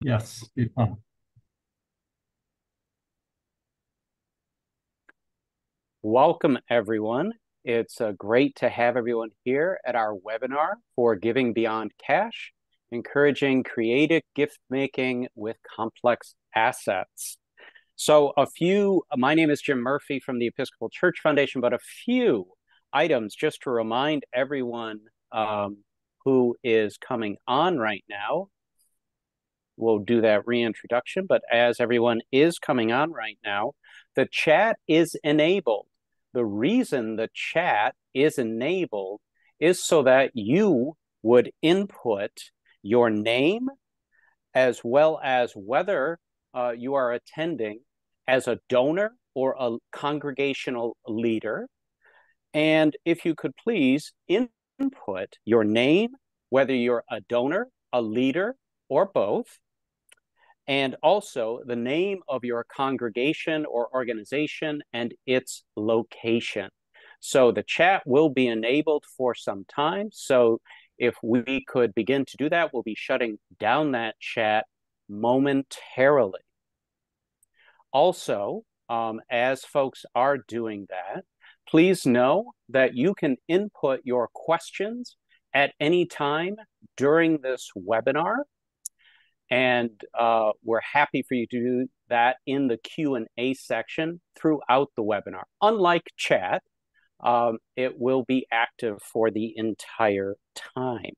Yes, be fun. Welcome, everyone. It's great to have everyone here at our webinar for Giving Beyond Cash, encouraging creative gift making with complex assets. So my name is Jim Murphy from the Episcopal Church Foundation, but a few items just to remind everyone who is coming on right now. We'll do that reintroduction, but as everyone is coming on right now, the chat is enabled. The reason the chat is enabled is so that you would input your name as well as whether you are attending as a donor or a congregational leader. And if you could please input your name, whether you're a donor, a leader, or both, and also the name of your congregation or organization and its location. So the chat will be enabled for some time. So if we could begin to do that, we'll be shutting down that chat momentarily. Also, as folks are doing that, please know that you can input your questions at any time during this webinar. And we're happy for you to do that in the Q&A section throughout the webinar. Unlike chat, it will be active for the entire time.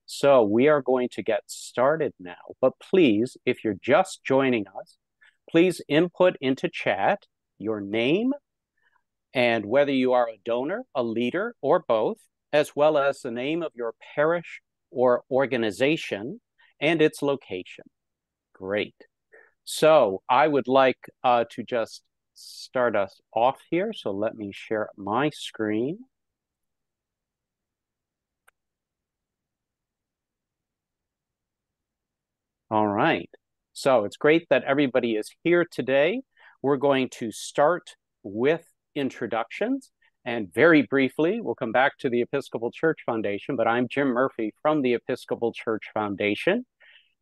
So we are going to get started now. But please, if you're just joining us, please input into chat your name and whether you are a donor, a leader, or both, as well as the name of your parish or organization and its location. Great. So I would like to just start us off here. So let me share my screen. All right. So it's great that everybody is here today. We're going to start with introductions. And very briefly, we'll come back to the Episcopal Church Foundation, but I'm Jim Murphy from the Episcopal Church Foundation.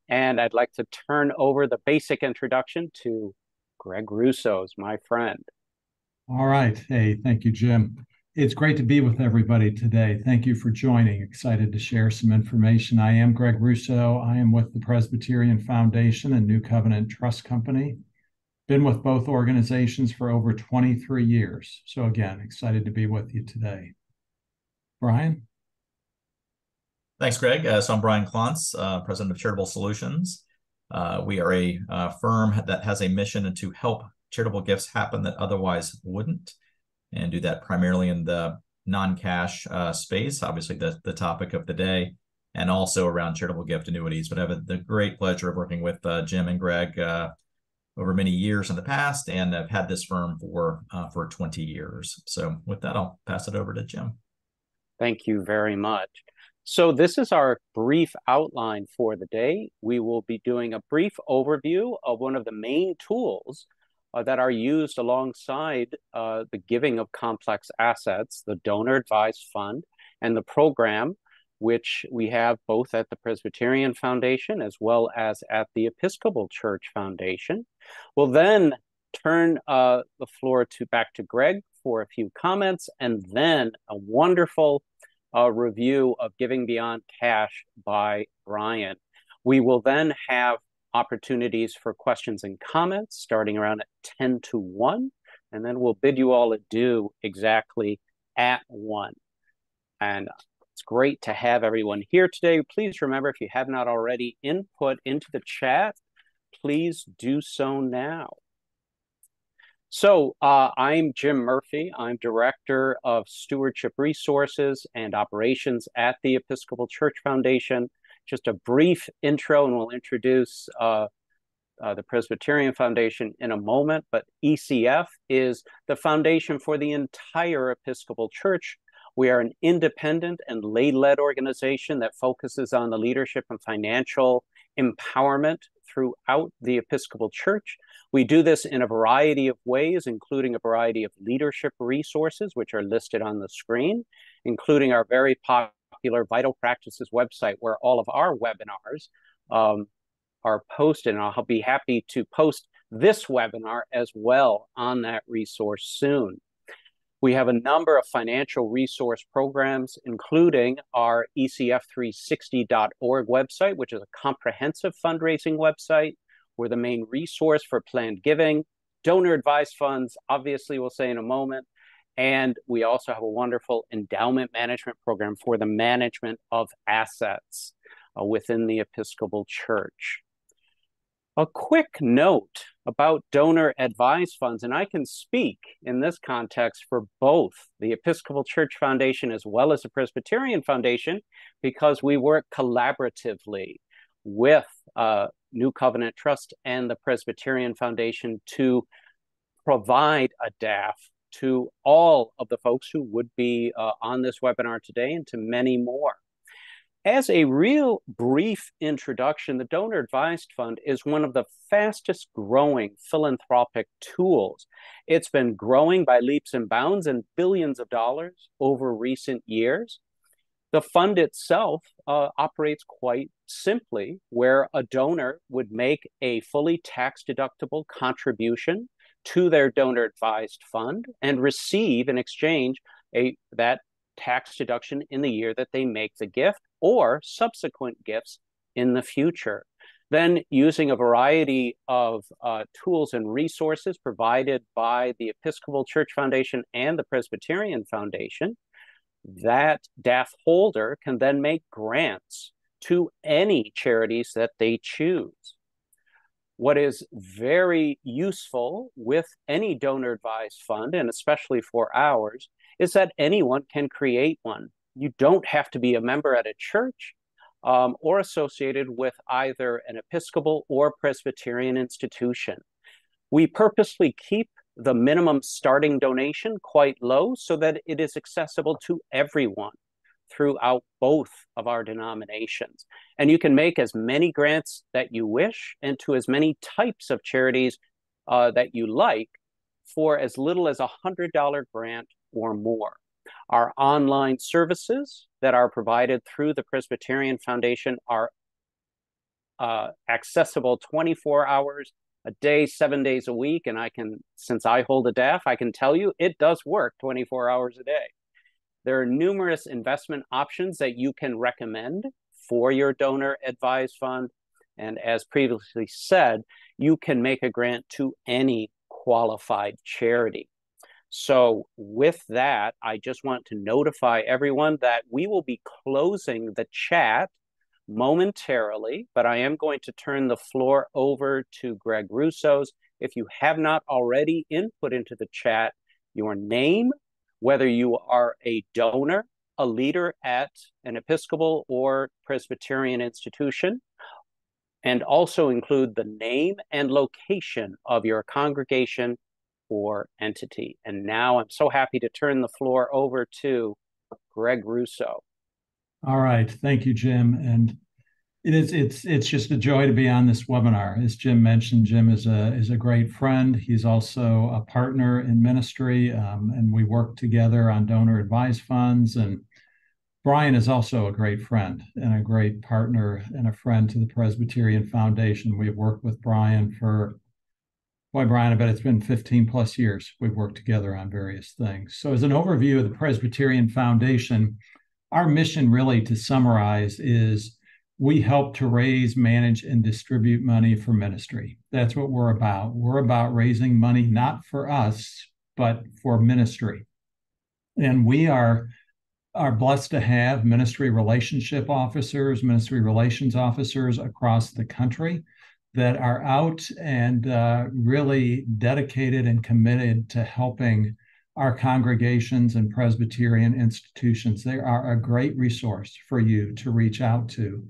And I'd like to turn over the basic introduction to Greg Rousos, my friend. All right. Hey, thank you, Jim. It's great to be with everybody today. Thank you for joining. Excited to share some information. I am Greg Rousos. I am with the Presbyterian Foundation and New Covenant Trust Company. Been with both organizations for over 23 years. So again, excited to be with you today. Bryan? Thanks, Greg. So I'm Bryan Clontz, president of Charitable Solutions. We are a firm that has a mission to help charitable gifts happen that otherwise wouldn't, and do that primarily in the non-cash space, obviously the topic of the day, and also around charitable gift annuities. But I have the great pleasure of working with Jim and Greg over many years in the past, and I've had this firm for 20 years. So with that, I'll pass it over to Jim. Thank you very much. So this is our brief outline for the day. We will be doing a brief overview of one of the main tools that are used alongside the giving of complex assets, the Donor Advised Fund, and the program, which we have both at the Presbyterian Foundation as well as at the Episcopal Church Foundation. We'll then turn the floor back to Greg for a few comments, and then a wonderful review of Giving Beyond Cash by Bryan. We will then have opportunities for questions and comments starting around at 10 to 1, and then we'll bid you all adieu exactly at 1. And it's great to have everyone here today. Please remember, if you have not already input into the chat, please do so now. So I'm Jim Murphy. I'm Director of Stewardship Resources and Operations at the Episcopal Church Foundation. Just a brief intro, and we'll introduce the Presbyterian Foundation in a moment, but ECF is the foundation for the entire Episcopal Church. We are an independent and lay-led organization that focuses on the leadership and financial empowerment throughout the Episcopal Church. We do this in a variety of ways, including a variety of leadership resources, which are listed on the screen, including our very popular Vital Practices website, where all of our webinars are posted, and I'll be happy to post this webinar as well on that resource soon. We have a number of financial resource programs, including our ecf360.org website, which is a comprehensive fundraising website. We're the main resource for planned giving, donor advised funds, obviously we'll say in a moment. And we also have a wonderful endowment management program for the management of assets within the Episcopal Church. A quick note about donor advised funds, and I can speak in this context for both the Episcopal Church Foundation as well as the Presbyterian Foundation, because we work collaboratively with New Covenant Trust and the Presbyterian Foundation to provide a DAF to all of the folks who would be on this webinar today and to many more. As a real brief introduction, the Donor Advised Fund is one of the fastest growing philanthropic tools. It's been growing by leaps and bounds and billions of dollars over recent years. The fund itself operates quite simply, where a donor would make a fully tax-deductible contribution to their donor advised fund and receive in exchange that tax deduction in the year that they make the gift or subsequent gifts in the future. Then, using a variety of tools and resources provided by the Episcopal Church Foundation and the Presbyterian Foundation, that DAF holder can then make grants to any charities that they choose. What is very useful with any donor advised fund, and especially for ours, is that anyone can create one. You don't have to be a member at a church or associated with either an Episcopal or Presbyterian institution. We purposely keep the minimum starting donation quite low so that it is accessible to everyone throughout both of our denominations. And you can make as many grants that you wish and to as many types of charities that you like for as little as a $100 grant or more. Our online services that are provided through the Presbyterian Foundation are accessible 24 hours a day, 7 days a week. And since I hold a DAF, I can tell you it does work 24 hours a day. There are numerous investment options that you can recommend for your donor advised fund. And as previously said, you can make a grant to any qualified charity. So with that, I just want to notify everyone that we will be closing the chat momentarily, but I am going to turn the floor over to Greg Rousos. If you have not already input into the chat your name, whether you are a donor, a leader at an Episcopal or Presbyterian institution, and also include the name and location of your congregation or entity. And now I'm so happy to turn the floor over to Greg Rousos. All right, thank you, Jim. And it's just a joy to be on this webinar. As Jim mentioned, Jim is a great friend. He's also a partner in ministry, and we work together on donor advised funds. And Bryan is also a great friend and a great partner and a friend to the Presbyterian Foundation. We've worked with Bryan for, boy, Bryan, I bet it's been 15 plus years. We've worked together on various things. So as an overview of the Presbyterian Foundation, our mission really, to summarize, is we help to raise, manage, and distribute money for ministry. That's what we're about. We're about raising money not for us, but for ministry. And we are blessed to have ministry relationship officers, ministry relations officers across the country that are out and really dedicated and committed to helping our congregations and Presbyterian institutions. They are a great resource for you to reach out to.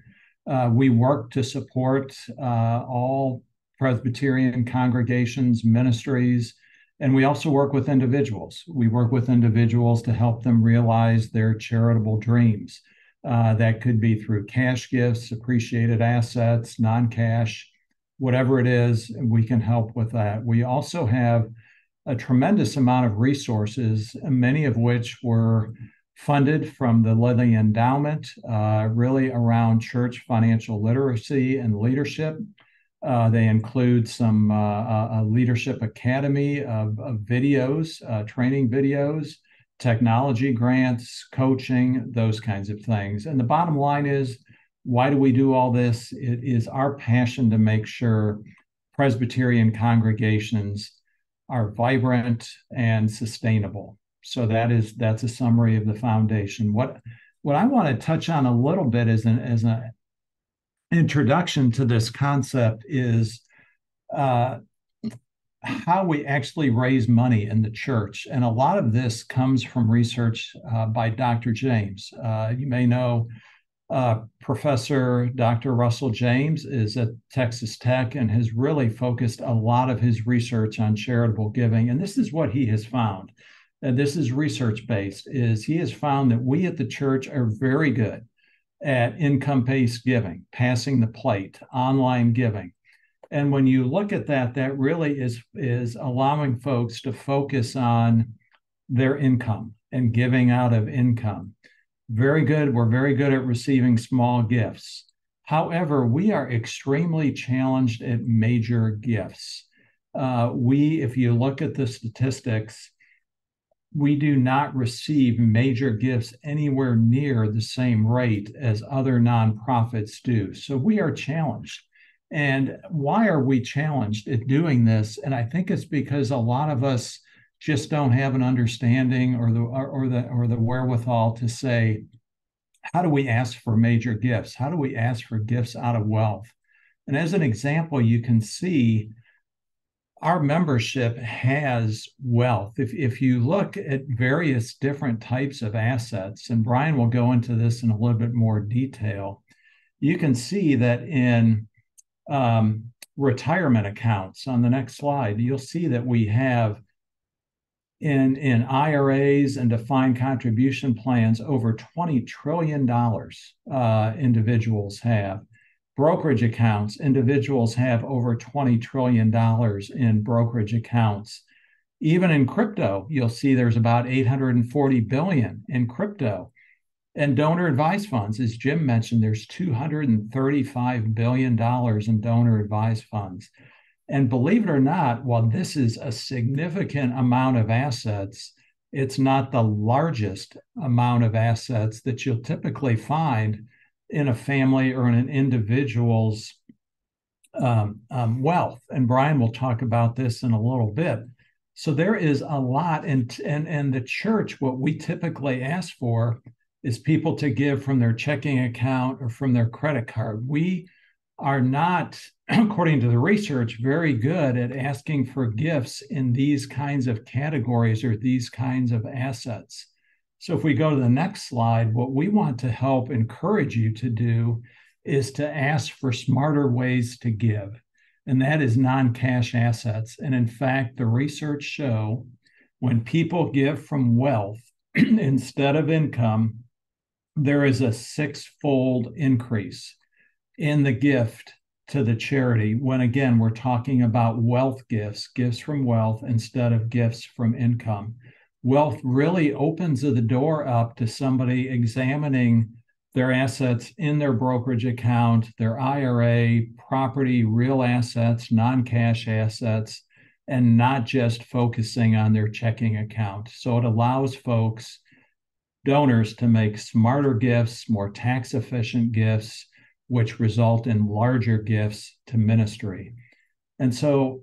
We work to support all Presbyterian congregations, ministries, and we also work with individuals. We work with individuals to help them realize their charitable dreams. That could be through cash gifts, appreciated assets, non-cash, whatever it is, we can help with that. We also have a tremendous amount of resources, many of which were funded from the Lilly Endowment, really around church financial literacy and leadership. They include some a leadership academy of videos, training videos, technology grants, coaching, those kinds of things. And the bottom line is, why do we do all this? It is our passion to make sure Presbyterian congregations are vibrant and sustainable. So that's a summary of the foundation. What I want to touch on a little bit as an introduction to this concept is how we actually raise money in the church. And a lot of this comes from research by Dr. James. You may know Professor Dr. Russell James is at Texas Tech and has really focused a lot of his research on charitable giving. And this is what he has found. And this is research-based, is he has found that we at the church are very good at income-based giving, passing the plate, online giving. And when you look at that, that really is allowing folks to focus on their income and giving out of income. Very good. We're very good at receiving small gifts. However, we are extremely challenged at major gifts. If you look at the statistics, we do not receive major gifts anywhere near the same rate as other nonprofits do. So we are challenged. And why are we challenged at doing this? And I think it's because a lot of us just don't have an understanding or the wherewithal to say, how do we ask for major gifts? How do we ask for gifts out of wealth? And as an example, you can see our membership has wealth. If you look at various different types of assets, and Bryan will go into this in a little bit more detail, you can see that in retirement accounts on the next slide, you'll see that we have in IRAs and defined contribution plans over $20 trillion individuals have. Brokerage accounts, individuals have over $20 trillion in brokerage accounts. Even in crypto, you'll see there's about 840 billion in crypto. And donor advised funds, as Jim mentioned, there's $235 billion in donor advised funds. And believe it or not, while this is a significant amount of assets, it's not the largest amount of assets that you'll typically find in a family or in an individual's wealth. And Bryan will talk about this in a little bit. So there is a lot, and the church, what we typically ask for is people to give from their checking account or from their credit card. We are not, according to the research, very good at asking for gifts in these kinds of categories or these kinds of assets. So if we go to the next slide, what we want to help encourage you to do is to ask for smarter ways to give, and that is non-cash assets. And in fact, the research show when people give from wealth instead of income, there is a six-fold increase in the gift to the charity when, again, we're talking about wealth gifts, gifts from wealth instead of gifts from income. Wealth really opens the door up to somebody examining their assets in their brokerage account, their IRA, property, real assets, non-cash assets, and not just focusing on their checking account. So it allows folks, donors, to make smarter gifts, more tax-efficient gifts, which result in larger gifts to ministry. And so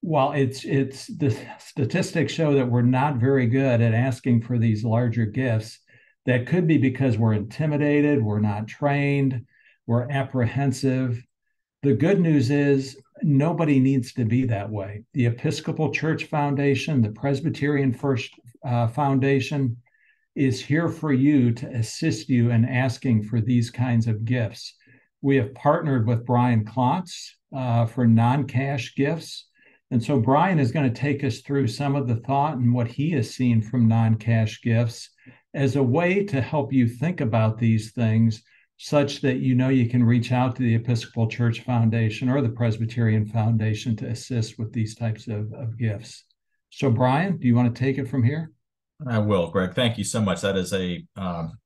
while the statistics show that we're not very good at asking for these larger gifts, that could be because we're intimidated, we're not trained, we're apprehensive. The good news is nobody needs to be that way. The Episcopal Church Foundation, the Presbyterian Foundation is here for you to assist you in asking for these kinds of gifts. We have partnered with Bryan Clontz for non-cash gifts. And so Bryan is going to take us through some of the thought and what he has seen from non-cash gifts as a way to help you think about these things such that you know you can reach out to the Episcopal Church Foundation or the Presbyterian Foundation to assist with these types of gifts. So Bryan, do you want to take it from here? I will, Greg. Thank you so much. That is a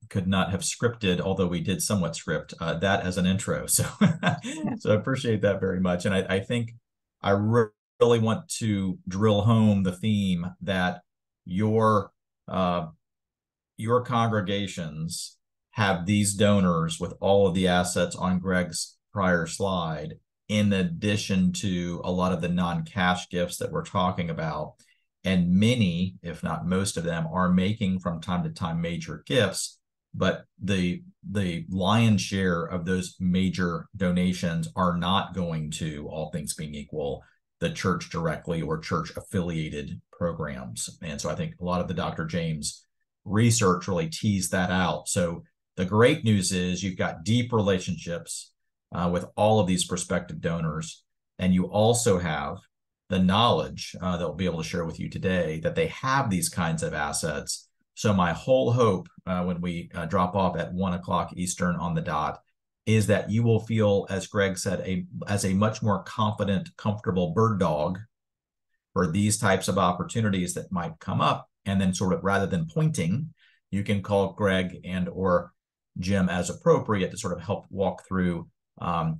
could not have scripted, although we did somewhat script that as an intro. So, so I appreciate that very much. And I think I really want to drill home the theme that your congregations have these donors with all of the assets on Greg's prior slide, in addition to a lot of the non-cash gifts that we're talking about. And many, if not most of them, are making from time to time major gifts, but the lion's share of those major donations are not going to, all things being equal, the church directly or church affiliated programs. And so I think a lot of the Dr. James research really teased that out. So the great news is you've got deep relationships with all of these prospective donors, and you also have the knowledge that we'll be able to share with you today that they have these kinds of assets. So my whole hope when we drop off at 1 o'clock Eastern on the dot is that you will feel, as Greg said, as a much more confident, comfortable bird dog for these types of opportunities that might come up. And then sort of, rather than pointing, you can call Greg and or Jim as appropriate to sort of help walk through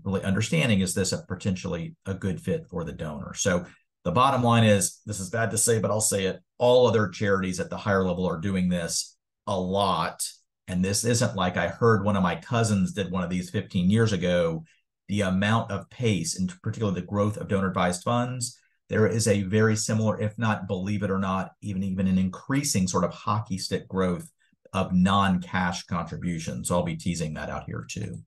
really understanding, is this potentially a good fit for the donor? So the bottom line is, this is bad to say, but I'll say it, all other charities at the higher level are doing this a lot. And this isn't like I heard one of my cousins did one of these 15 years ago. The amount of pace, and particularly the growth of donor advised funds, there is a very similar, if not, believe it or not, even an increasing sort of hockey stick growth of non-cash contributions. So I'll be teasing that out here too.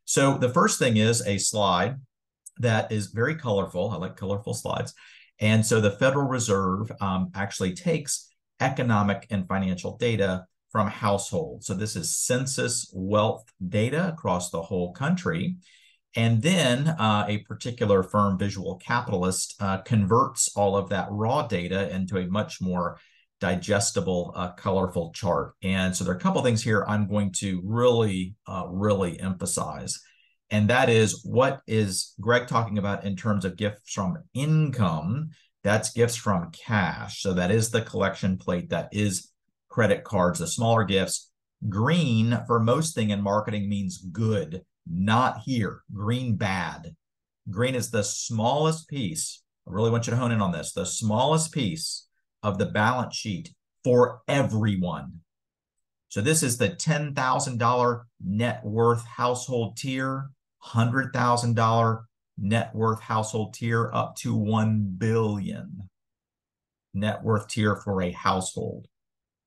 So the first thing is a slide that is very colorful. I like colorful slides. And so the Federal Reserve actually takes economic and financial data from households. So this is census wealth data across the whole country. And then a particular firm, Visual Capitalist, converts all of that raw data into a much more digestible, colorful chart. And so there are a couple of things here I'm going to really emphasize. And that is, what is Greg talking about in terms of gifts from income? That's gifts from cash. So that is the collection plate, that is credit cards, the smaller gifts. Green for most thing in marketing means good, not here. Green, bad. Green is the smallest piece. I really want you to hone in on this. The smallest piece of the balance sheet for everyone. So this is the $10,000 net worth household tier, $100,000 net worth household tier, up to $1 billion net worth tier for a household.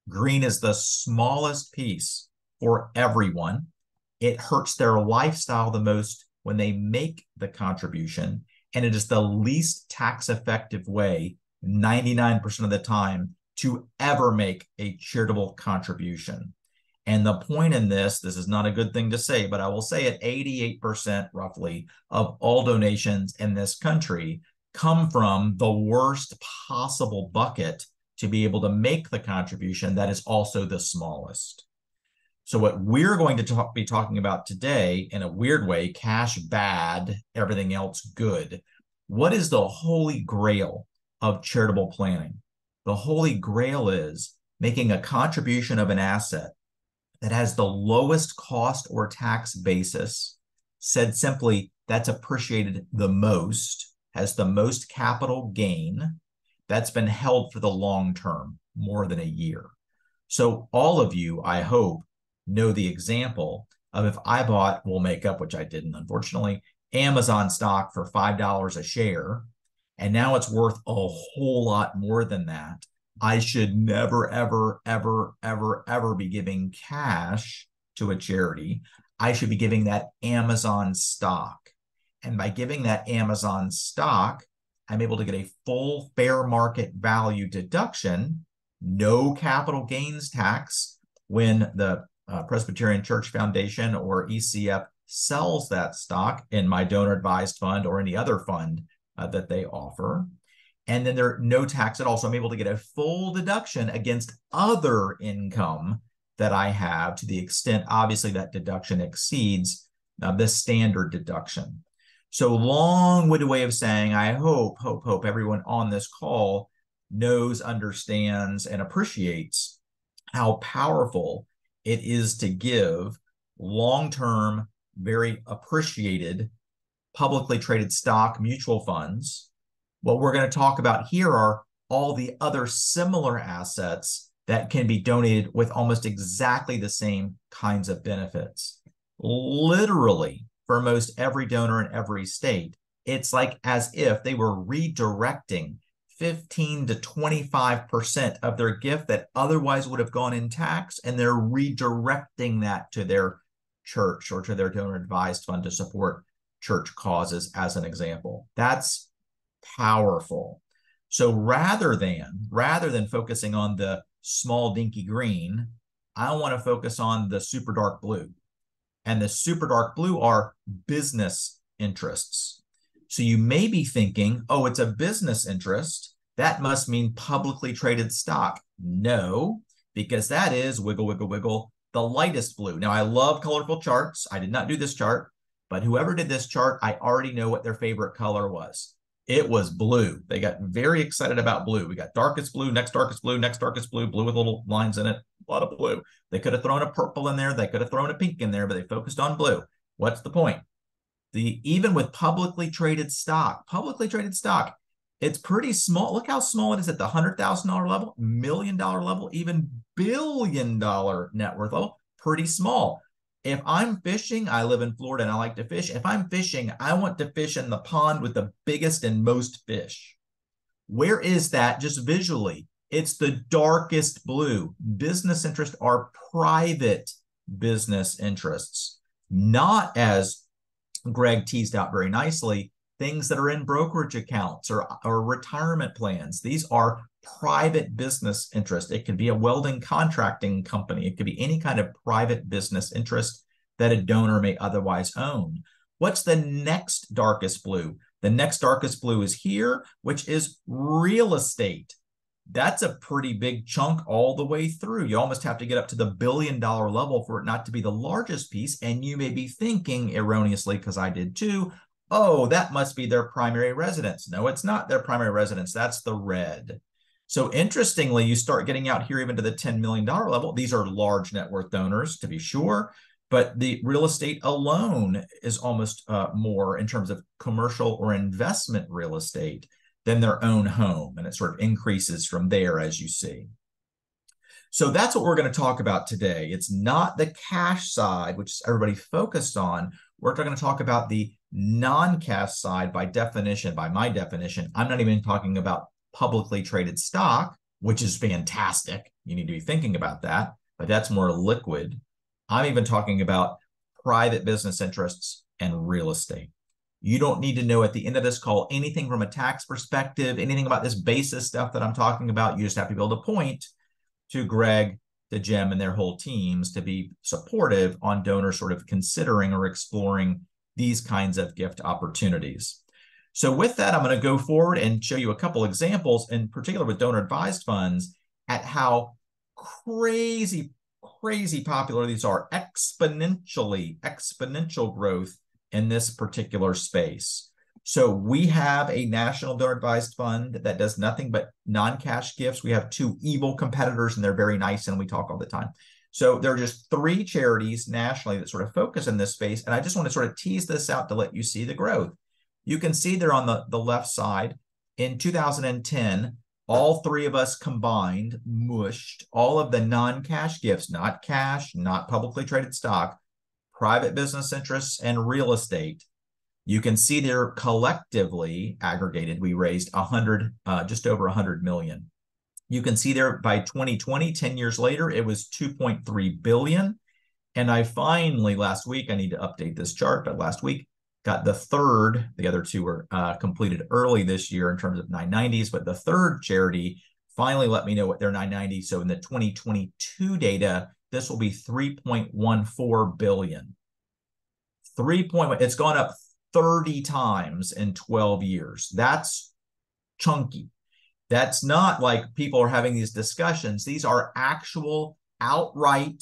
Green is the smallest piece for everyone. It hurts their lifestyle the most when they make the contribution, and it is the least tax effective way 99% of the time to ever make a charitable contribution. And the point in this is not a good thing to say, but I will say it, 88% roughly of all donations in this country come from the worst possible bucket to be able to make the contribution that is also the smallest. So what we're going to be talking about today, in a weird way, cash bad, everything else good. What is the holy grail of charitable planning? The holy grail is making a contribution of an asset that has the lowest cost or tax basis. Said simply, that's appreciated the most, has the most capital gain, that's been held for the long term, more than a year. So all of you, I hope, know the example of, if I bought, we'll make up, which I didn't, unfortunately, Amazon stock for $5 a share, and now it's worth a whole lot more than that. I should never, ever, ever, ever, ever be giving cash to a charity. I should be giving that Amazon stock. And by giving that Amazon stock, I'm able to get a full fair market value deduction, no capital gains tax, when the Presbyterian Church Foundation or ECF sells that stock in my donor advised fund or any other fund that they offer. And then there are no tax at all. So I'm able to get a full deduction against other income that I have, to the extent, obviously, that deduction exceeds the standard deduction. So long-winded way of saying, I hope everyone on this call knows, understands, and appreciates how powerful It is to give long-term, very appreciated, publicly traded stock mutual funds. What we're going to talk about here are all the other similar assets that can be donated with almost exactly the same kinds of benefits. Literally, for most every donor in every state, it's like as if they were redirecting 15 to 25% of their gift that otherwise would have gone in tax, and they're redirecting that to their church or to their donor advised fund to support church causes, as an example. That's powerful. So rather than focusing on the small dinky green, I want to focus on the super dark blue. And the super dark blue are business interests. So you may be thinking, oh, it's a business interest. That must mean publicly traded stock. No, because that is, wiggle, wiggle, wiggle, the lightest blue. Now, I love colorful charts. I did not do this chart, but whoever did this chart, I already know what their favorite color was. It was blue. They got very excited about blue. We got darkest blue, next darkest blue, next darkest blue, blue with little lines in it, a lot of blue. They could have thrown a purple in there. They could have thrown a pink in there, but they focused on blue. What's the point? Even with publicly traded stock, it's pretty small. Look how small it is at the $100,000 level, $1 million level, even $1 billion net worth level, pretty small. If I'm fishing, I live in Florida and I like to fish. If I'm fishing, I want to fish in the pond with the biggest and most fish. Where is that just visually? It's the darkest blue. Business interests are private business interests, not, as Greg teased out very nicely, things that are in brokerage accounts or retirement plans. These are private business interest. It could be a welding contracting company. It could be any kind of private business interest that a donor may otherwise own. What's the next darkest blue? The next darkest blue is here, which is real estate. That's a pretty big chunk all the way through. You almost have to get up to the $1 billion level for it not to be the largest piece. And you may be thinking erroneously, because I did too, oh, that must be their primary residence. No, it's not their primary residence. That's the red. So interestingly, you start getting out here even to the $10 million level. These are large net worth donors, to be sure, but the real estate alone is almost more in terms of commercial or investment real estate than their own home. And it sort of increases from there, as you see. So that's what we're going to talk about today. It's not the cash side, which everybody focused on. We're going to talk about the non-cash side by definition, by my definition. I'm not even talking about publicly traded stock, which is fantastic. You need to be thinking about that, but that's more liquid. I'm even talking about private business interests and real estate. You don't need to know at the end of this call anything from a tax perspective, anything about this basis stuff that I'm talking about. You just have to be able to point to Greg, to Jim, and their whole teams to be supportive on donors sort of considering or exploring these kinds of gift opportunities. So with that, I'm going to go forward and show you a couple examples, in particular with donor advised funds, at how crazy popular these are, exponential growth in this particular space. So we have a national donor advised fund that does nothing but non-cash gifts. We have two evil competitors, and they're very nice, and we talk all the time. So there are just 3 charities nationally that sort of focus in this space. And I just want to sort of tease this out to let you see the growth. You can see there on the left side, in 2010, all 3 of us combined mushed all of the non-cash gifts, not cash, not publicly traded stock, private business interests, and real estate. You can see there collectively aggregated, we raised just over 100 million. You can see there by 2020, 10 years later, it was 2.3 billion. And I finally, last week, I need to update this chart, but last week got the third. The other 2 were completed early this year in terms of 990s, but the third charity finally let me know what their 990. So in the 2022 data, this will be 3.14 billion. It's gone up 30 times in 12 years. That's chunky. That's not like people are having these discussions. These are actual outright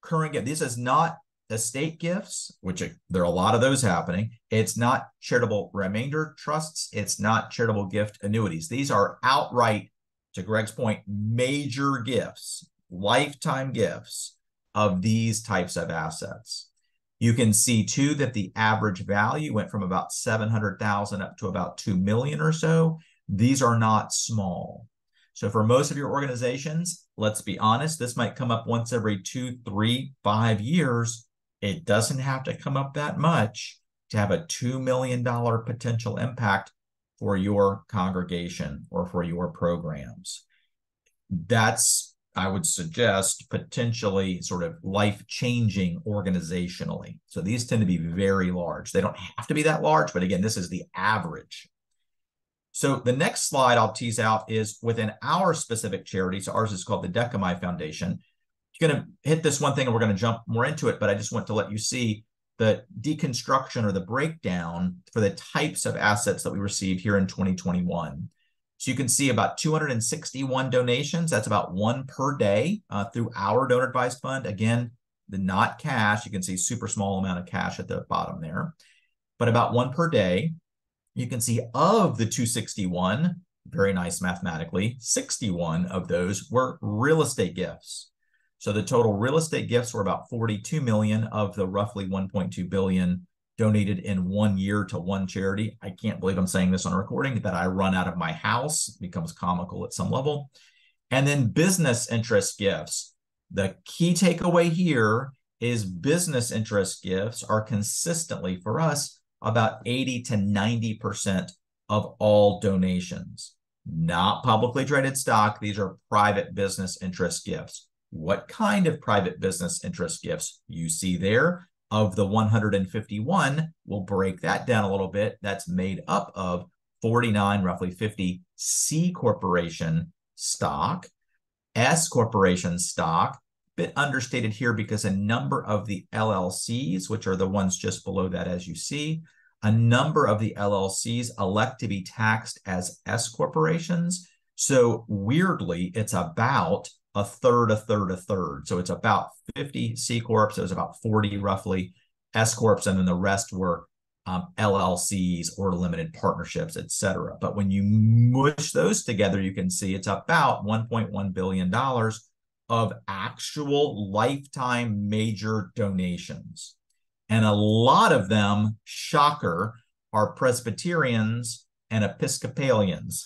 current gifts. This is not estate gifts, which there are a lot of those happening. It's not charitable remainder trusts. It's not charitable gift annuities. These are outright, to Greg's point, major gifts. lifetime gifts of these types of assets. You can see too that the average value went from about 700,000 up to about 2 million or so. These are not small. So for most of your organizations, let's be honest, this might come up once every 2, 3, 5 years. It doesn't have to come up that much to have a $2 million potential impact for your congregation or for your programs. That's, I would suggest, potentially sort of life-changing organizationally. So these tend to be very large. They don't have to be that large, but again, this is the average. So the next slide I'll tease out is within our specific charity. So ours is called the Decami Foundation. You're going to hit this one thing and we're going to jump more into it, but I just want to let you see the deconstruction or the breakdown for the types of assets that we received here in 2021. So you can see about 261 donations. That's about one per day through our donor advised fund. Again, the not cash. You can see super small amount of cash at the bottom there, but about one per day. You can see of the 261, very nice mathematically, 61 of those were real estate gifts. So the total real estate gifts were about 42 million of the roughly 1.2 billion donated in 1 year to one charity. I can't believe I'm saying this on a recording, that I run out of my house. It becomes comical at some level. And then business interest gifts. The key takeaway here is business interest gifts are consistently for us about 80 to 90% of all donations. Not publicly traded stock. These are private business interest gifts. What kind of private business interest gifts you see there? Of the 151, we'll break that down a little bit. That's made up of 49, roughly 50 C corporation stock, S corporation stock, bit understated here because a number of the LLCs, which are the ones just below that as you see, a number of the LLCs elect to be taxed as S corporations. So weirdly, it's about a third, a third, a third. So it's about 50 C Corps. So it was about 40 roughly S Corps. And then the rest were LLCs or limited partnerships, et cetera. But when you mush those together, you can see it's about $1.1 billion of actual lifetime major donations. And a lot of them, shocker, are Presbyterians and Episcopalians.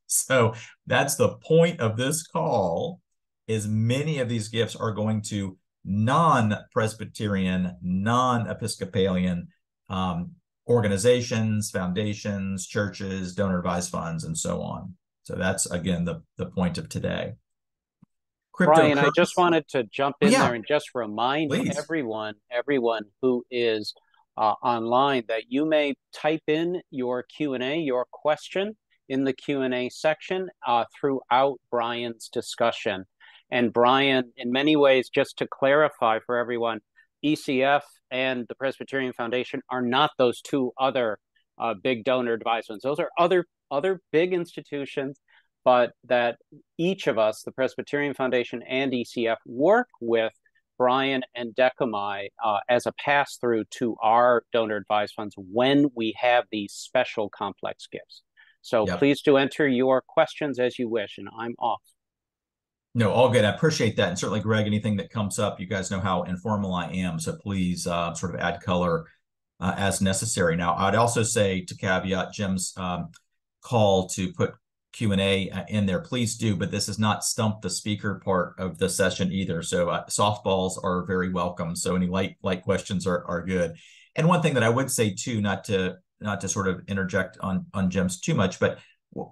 So that's the point of this call, is many of these gifts are going to non-Presbyterian, non-Episcopalian organizations, foundations, churches, donor advised funds, and so on. So that's, again, the point of today. Bryan, I just wanted to jump in there and just remind Please. everyone who is online that you may type in your Q&A, your question in the Q&A section throughout Bryan's discussion. And Bryan, in many ways, just to clarify for everyone, ECF and the Presbyterian Foundation are not those two other big donor advised funds. Those are other big institutions, but that each of us, the Presbyterian Foundation and ECF, work with Bryan and Decami as a pass-through to our donor advised funds when we have these special complex gifts. So please do enter your questions as you wish, and I'm off. No, all good. I appreciate that. And certainly, Greg, anything that comes up, you guys know how informal I am. So please sort of add color as necessary. Now, I'd also say, to caveat Jim's call to put Q&A in there, please do, but this is not stump the speaker part of the session either. So softballs are very welcome. So any light questions are good. And one thing that I would say too, not to sort of interject on Jim's too much, but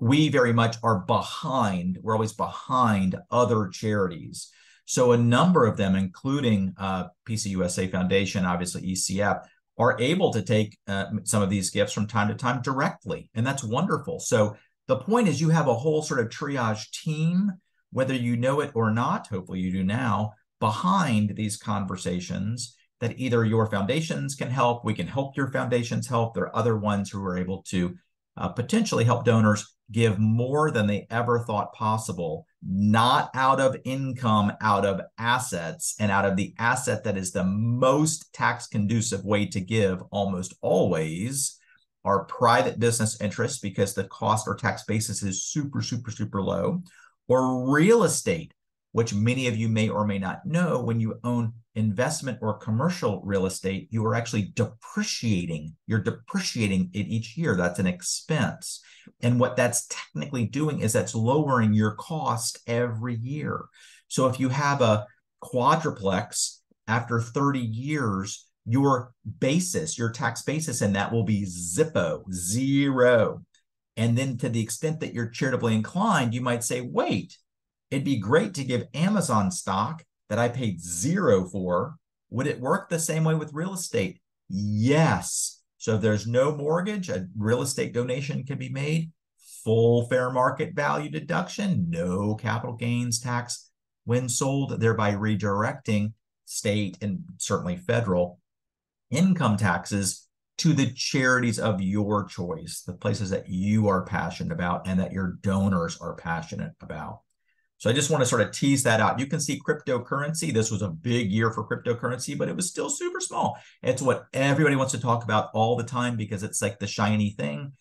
we very much are behind. We're always behind other charities. So a number of them, including PCUSA Foundation, obviously ECF, are able to take some of these gifts from time to time directly. And that's wonderful. So the point is you have a whole sort of triage team, whether you know it or not, hopefully you do now, behind these conversations that either your foundations can help, we can help your foundations help. There are other ones who are able to potentially help donors give more than they ever thought possible, not out of income, out of assets, and out of the asset that is the most tax conducive way to give almost always are private business interests, because the cost or tax basis is super, super, super low, or real estate, which many of you may or may not know, when you own investment or commercial real estate, you are actually depreciating. You're depreciating it each year. That's an expense. And what that's technically doing is that's lowering your cost every year. So if you have a quadruplex, after 30 years, your basis, your tax basis in that will be zero. And then to the extent that you're charitably inclined, you might say, wait, it'd be great to give Amazon stock that I paid zero for. Would it work the same way with real estate? Yes. So if there's no mortgage, a real estate donation can be made, full fair market value deduction, no capital gains tax when sold, thereby redirecting state and certainly federal income taxes to the charities of your choice, the places that you are passionate about and that your donors are passionate about. So I just want to sort of tease that out. You can see cryptocurrency. This was a big year for cryptocurrency, but it was still super small. It's what everybody wants to talk about all the time because it's like the shiny thing.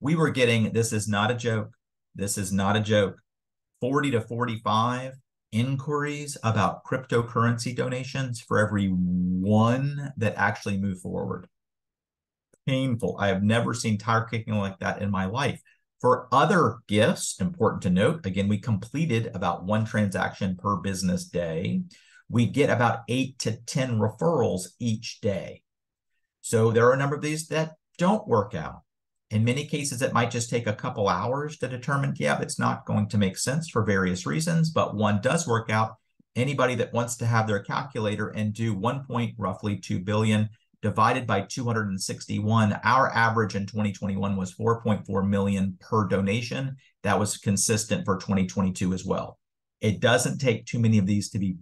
We were getting, this is not a joke. This is not a joke. 40 to 45 inquiries about cryptocurrency donations for every one that actually moved forward. Painful. I have never seen tire kicking like that in my life. For other gifts, important to note, again, we completed about one transaction per business day. We get about 8 to 10 referrals each day. So there are a number of these that don't work out. In many cases, it might just take a couple hours to determine, yeah, it's not going to make sense for various reasons, but one does work out. Anybody that wants to have their calculator and do roughly 2 billion divided by 261, our average in 2021 was 4.4 million per donation. That was consistent for 2022 as well. It doesn't take too many of these to be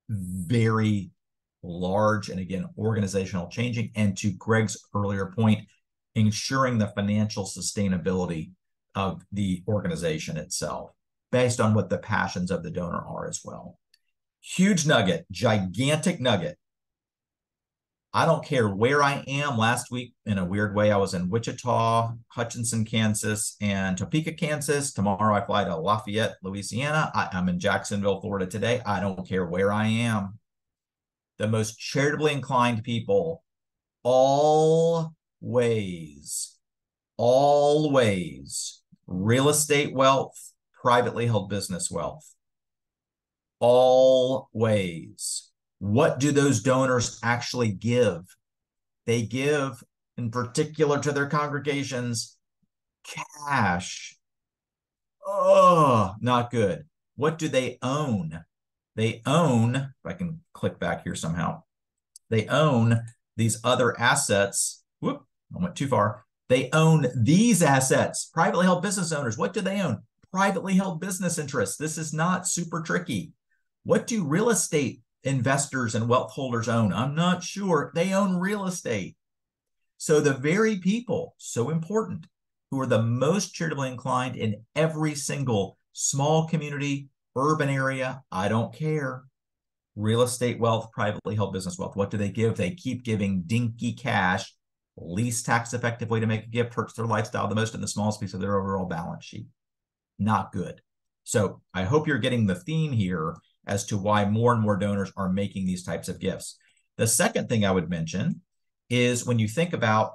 very large and, again, organizational changing. And to Greg's earlier point, ensuring the financial sustainability of the organization itself based on what the passions of the donor are as well. Huge nugget, gigantic nugget. I don't care where I am. Last week, in a weird way, I was in Wichita, Hutchinson, Kansas, and Topeka, Kansas. Tomorrow, I fly to Lafayette, Louisiana. I'm in Jacksonville, Florida today. I don't care where I am. The most charitably inclined people always, real estate wealth, privately held business wealth. Always. What do those donors actually give? They give, in particular to their congregations, cash. Oh, not good. What do they own? They own, if I can click back here somehow, they own these other assets. Whoop, I went too far. They own these assets. Privately held business owners, what do they own? Privately held business interests. This is not super tricky. What do real estate investors and wealth holders own? I'm not sure. They own real estate. So the very people, so important, who are the most charitably inclined in every single small community, urban area, I don't care. Real estate wealth, privately held business wealth. What do they give? They keep giving dinky cash, least tax effective way to make a gift, hurts their lifestyle the most in the smallest piece of their overall balance sheet. Not good. So I hope you're getting the theme here as to why more and more donors are making these types of gifts. The second thing I would mention is when you think about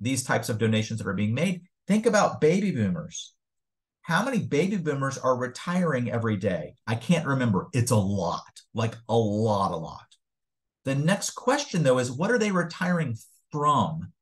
these types of donations that are being made, think about baby boomers. How many baby boomers are retiring every day? I can't remember. It's a lot, like a lot. The next question, though, is what are they retiring from?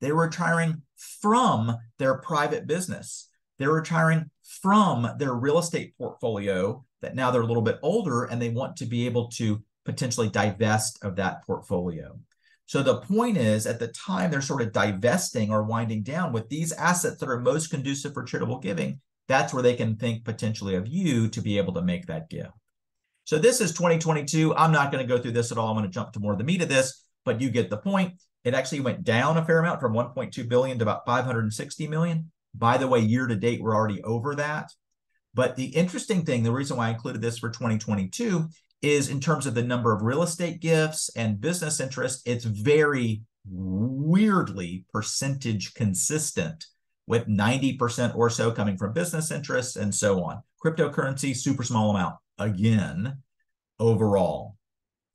They're retiring from their private business. They're retiring from their real estate portfolio that now they're a little bit older and they want to be able to potentially divest of that portfolio. So the point is, at the time they're sort of divesting or winding down with these assets that are most conducive for charitable giving, that's where they can think potentially of you to be able to make that gift. So this is 2022. I'm not going to go through this at all. I'm going to jump to more of the meat of this, but you get the point. It actually went down a fair amount from 1.2 billion to about 560 million. By the way, year to date, we're already over that. But the interesting thing, the reason why I included this for 2022 is in terms of the number of real estate gifts and business interest, it's very weirdly percentage consistent with 90% or so coming from business interests and so on. Cryptocurrency, super small amount. again overall.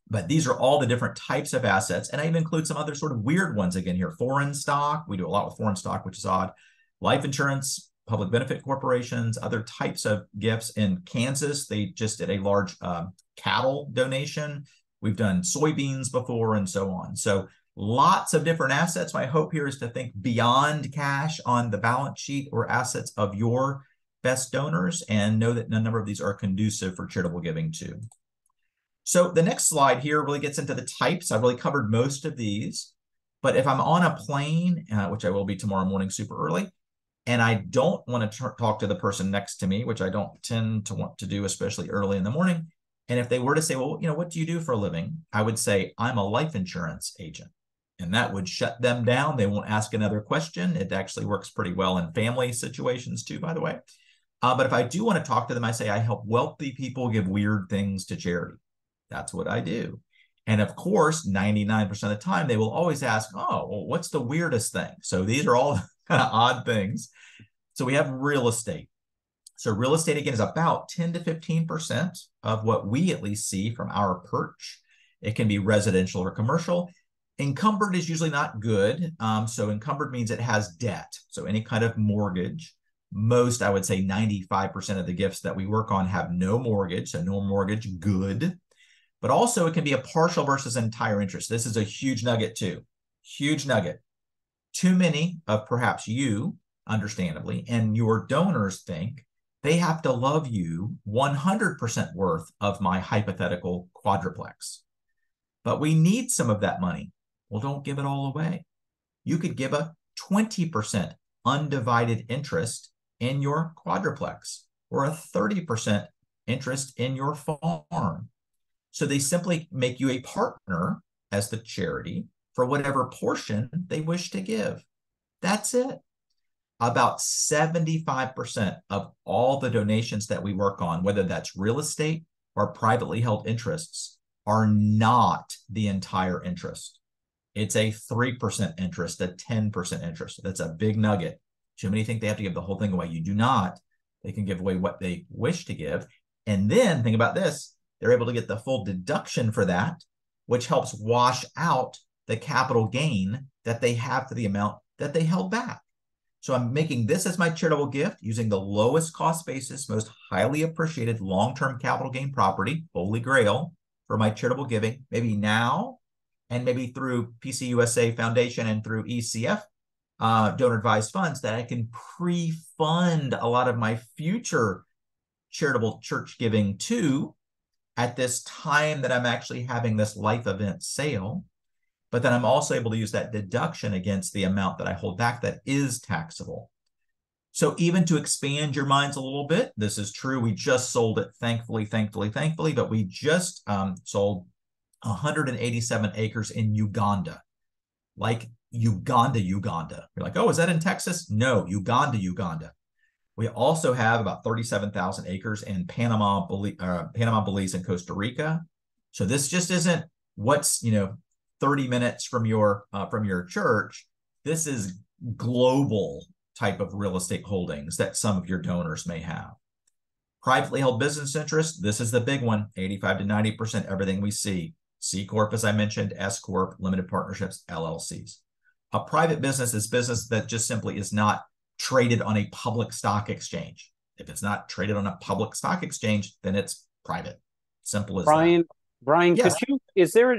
But these are all the different types of assets. And I even include some other sort of weird ones again here. Foreign stock. We do a lot with foreign stock, which is odd. Life insurance, public benefit corporations, other types of gifts. In Kansas, they just did a large cattle donation. We've done soybeans before and so on. So lots of different assets. My hope here is to think beyond cash on the balance sheet or assets of your best donors, and know that a number of these are conducive for charitable giving too. So the next slide here really gets into the types. I've really covered most of these, but if I'm on a plane, which I will be tomorrow morning super early, and I don't want to talk to the person next to me, which I don't tend to want to do, especially early in the morning. And if they were to say, well, what do you do for a living? I would say, I'm a life insurance agent. And that would shut them down. They won't ask another question. It actually works pretty well in family situations too, by the way. But if I do want to talk to them, I say, I help wealthy people give weird things to charity. That's what I do. And of course, 99% of the time, they will always ask, oh, well, what's the weirdest thing? So these are all kind of odd things. So we have real estate. So real estate, again, is about 10 to 15% of what we at least see from our perch. It can be residential or commercial. Encumbered is usually not good. So encumbered means it has debt. So any kind of mortgage. Most, I would say 95% of the gifts that we work on have no mortgage. So no mortgage, good. But also it can be a partial versus entire interest. This is a huge nugget too. Huge nugget. Too many of perhaps you, understandably, and your donors think they have to love you 100% worth of my hypothetical quadruplex. But we need some of that money. Well, don't give it all away. You could give a 20% undivided interest in your quadruplex or a 30% interest in your farm. So they simply make you a partner as the charity for whatever portion they wish to give. That's it. About 75% of all the donations that we work on, whether that's real estate or privately held interests, are not the entire interest. It's a 3% interest, a 10% interest. That's a big nugget. Too many think they have to give the whole thing away. You do not. They can give away what they wish to give. And then think about this. They're able to get the full deduction for that, which helps wash out the capital gain that they have for the amount that they held back. So I'm making this as my charitable gift using the lowest cost basis, most highly appreciated long-term capital gain property, Holy Grail, for my charitable giving, maybe now, and maybe through PCUSA Foundation and through ECF donor advised funds, that I can pre-fund a lot of my future charitable church giving too, at this time that I'm actually having this life event sale. But then I'm also able to use that deduction against the amount that I hold back that is taxable. So even to expand your minds a little bit, this is true. We just sold it, thankfully, but we just sold 187 acres in Uganda. Like Uganda. You're like, oh, is that in Texas? No, Uganda. We also have about 37,000 acres in Panama, Belize, and Costa Rica. So this just isn't what's 30 minutes from your church. This is global type of real estate holdings that some of your donors may have. Privately held business interests. This is the big one. 85 to 90%. Everything we see. C Corp, as I mentioned, S Corp, limited partnerships, LLCs. A private business is business that just simply is not traded on a public stock exchange. If it's not traded on a public stock exchange, then it's private. Simple as that. Brian, yes.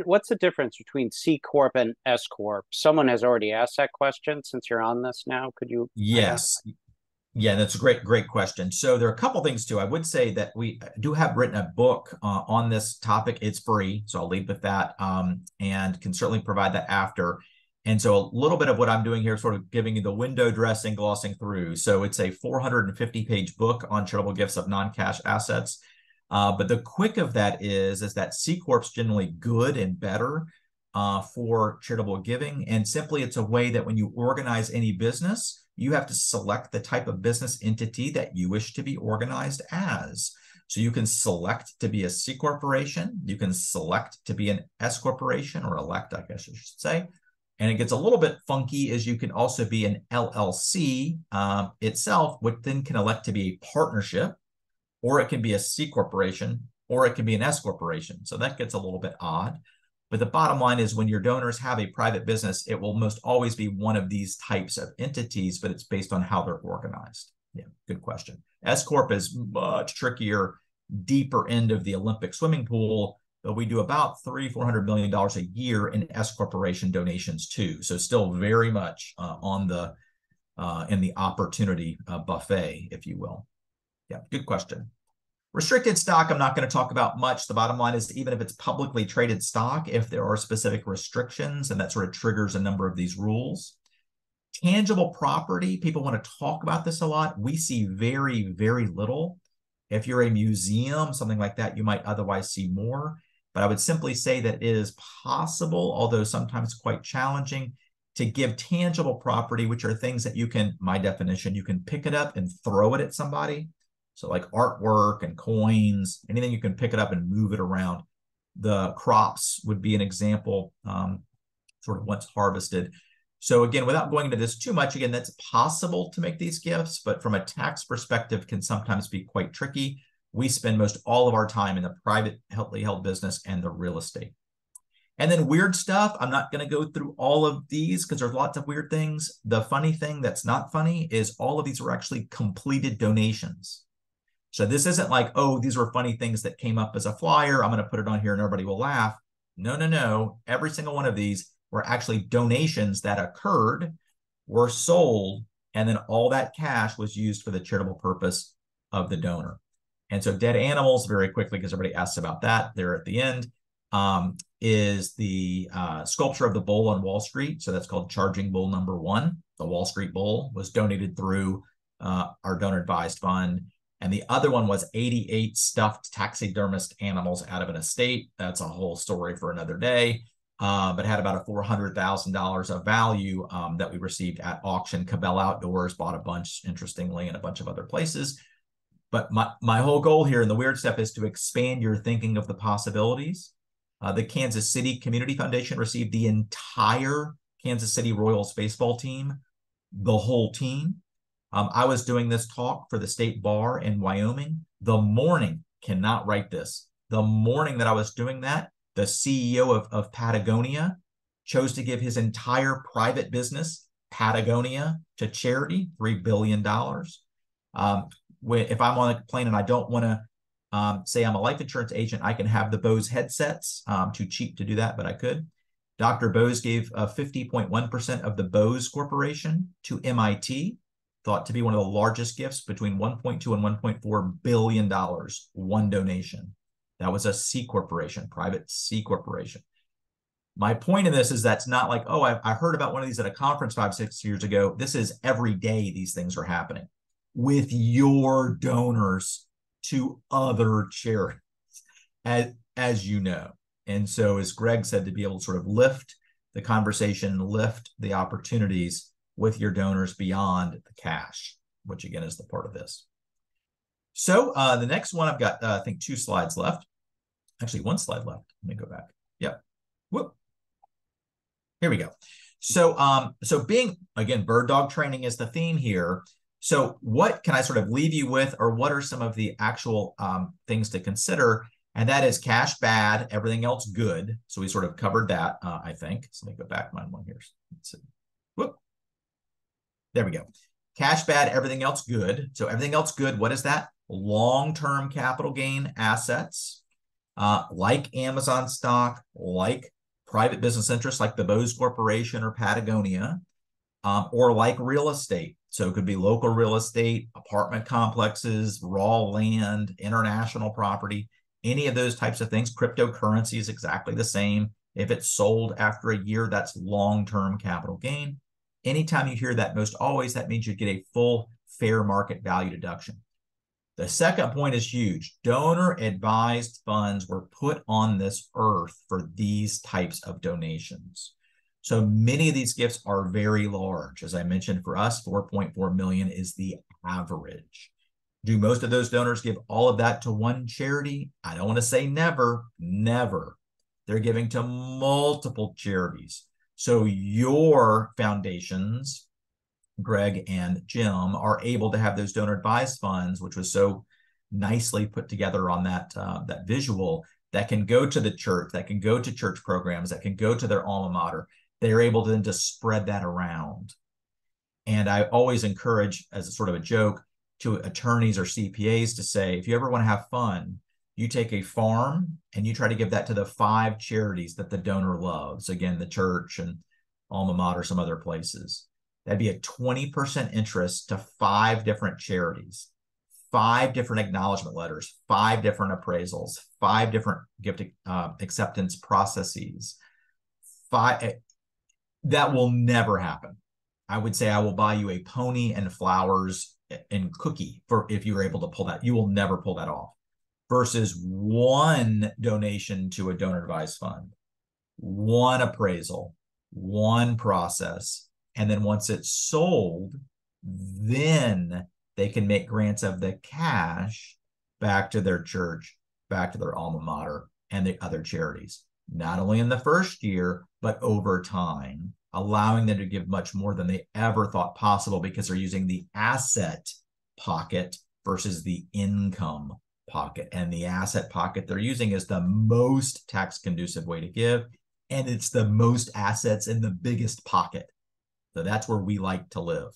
What's the difference between C Corp and S Corp? Someone has already asked that question since you're on this now. Could you? Yes. Yeah, that's a great question. So there are a couple things too. I would say that we do have written a book on this topic. It's free, so I'll leave with that, and can certainly provide that after. And so a little bit of what I'm doing here is sort of giving you the window dressing, glossing through. So it's a 450-page book on charitable gifts of non-cash assets. But the quick of that is that C Corp's generally good and better for charitable giving. And simply it's a way that when you organize any business, you have to select the type of business entity that you wish to be organized as. So you can select to be a C corporation. You can select to be an S corporation, or elect, I guess I should say. And it gets a little bit funky as you can also be an LLC itself, which then can elect to be a partnership, or it can be a C corporation, or it can be an S corporation. So that gets a little bit odd. But the bottom line is when your donors have a private business, it will most always be one of these types of entities, but it's based on how they're organized. Yeah, good question. S Corp is much trickier, deeper end of the Olympic swimming pool, but we do about $300–400 million a year in S corporation donations too. So still very much in the opportunity buffet, if you will. Yeah, good question. Restricted stock, I'm not going to talk about much. The bottom line is even if it's publicly traded stock, if there are specific restrictions, and that sort of triggers a number of these rules. Tangible property, people want to talk about this a lot. We see very, very little. If you're a museum, something like that, you might otherwise see more. But I would simply say that it is possible, although sometimes quite challenging, to give tangible property, which are things that you can, my definition, you can pick it up and throw it at somebody. So like artwork and coins, anything you can pick it up and move it around. The crops would be an example, sort of once harvested. So again, without going into this too much, again, that's possible to make these gifts, but from a tax perspective can sometimes be quite tricky. We spend most all of our time in the privately held business and the real estate. And then weird stuff, I'm not going to go through all of these because there's lots of weird things. The funny thing that's not funny is all of these are actually completed donations. So this isn't like, oh, these were funny things that came up as a flyer, I'm going to put it on here and everybody will laugh. No, no, no. Every single one of these were actually donations that occurred, were sold, and then all that cash was used for the charitable purpose of the donor. And so dead animals, very quickly, because everybody asks about that there at the end, is the sculpture of the bull on Wall Street. So that's called Charging Bull #1. The Wall Street Bull was donated through our donor advised fund. And the other one was 88 stuffed taxidermist animals out of an estate. That's a whole story for another day, but had about a $400,000 of value that we received at auction. Cabell Outdoors bought a bunch, interestingly, in a bunch of other places. But my whole goal here in the weird stuff is to expand your thinking of the possibilities. The Kansas City Community Foundation received the entire Kansas City Royals baseball team, the whole team. I was doing this talk for the state bar in Wyoming. The morning, cannot write this, the morning that I was doing that, the CEO of Patagonia chose to give his entire private business, Patagonia, to charity, $3 billion. If I'm on a plane and I don't want to say I'm a life insurance agent, I can have the Bose headsets. Too cheap to do that, but I could. Dr. Bose gave 50.1% of the Bose Corporation to MIT, thought to be one of the largest gifts, between $1.2 and $1.4 billion, one donation. That was a C corporation, private C corporation. My point in this is that's not like, oh, I heard about one of these at a conference 5-6 years ago. This is every day these things are happening with your donors to other charities, as you know. And so as Greg said, to be able to sort of lift the conversation, lift the opportunities with your donors beyond the cash, which again is the part of this. So the next one, I've got, I think 2 slides left. Actually, 1 slide left. Let me go back. Yep. Whoop. Here we go. So, so being, again, bird dog training is the theme here. So what can I sort of leave you with, or what are some of the actual things to consider? And that is cash bad, everything else good. So we sort of covered that, I think. So let me go back one here. Let's see. Whoop. There we go. Cash bad, everything else good. So everything else good, what is that? Long-term capital gain assets, like Amazon stock, like private business interests, like the Bose Corporation or Patagonia, or like real estate. So it could be local real estate, apartment complexes, raw land, international property, any of those types of things. Cryptocurrency is exactly the same. If it's sold after a year, that's long-term capital gain. Anytime you hear that, most always, that means you get a full fair market value deduction. The second point is huge. Donor advised funds were put on this earth for these types of donations. So many of these gifts are very large. As I mentioned, for us, 4.4 million is the average. Do most of those donors give all of that to one charity? I don't want to say never, never. They're giving to multiple charities. So your foundations, Greg and Jim, are able to have those donor advised funds, which was so nicely put together on that visual that can go to the church, that can go to church programs, that can go to their alma mater. They're able to then just spread that around. And I always encourage, as a sort of a joke, to attorneys or CPAs to say, if you ever want to have fun, you take a farm and you try to give that to the 5 charities that the donor loves. Again, the church and alma mater, some other places. That'd be a 20% interest to 5 different charities, 5 different acknowledgement letters, 5 different appraisals, 5 different gift acceptance processes. That will never happen. I would say I will buy you a pony and flowers and cookie for if you were able to pull that. You will never pull that off. Versus 1 donation to a donor advised fund, 1 appraisal, 1 process, and then once it's sold, then they can make grants of the cash back to their church, back to their alma mater, and the other charities, not only in the first year, but over time, allowing them to give much more than they ever thought possible because they're using the asset pocket versus the income pocket. And the asset pocket they're using is the most tax conducive way to give, and it's the most assets in the biggest pocket. So that's where we like to live.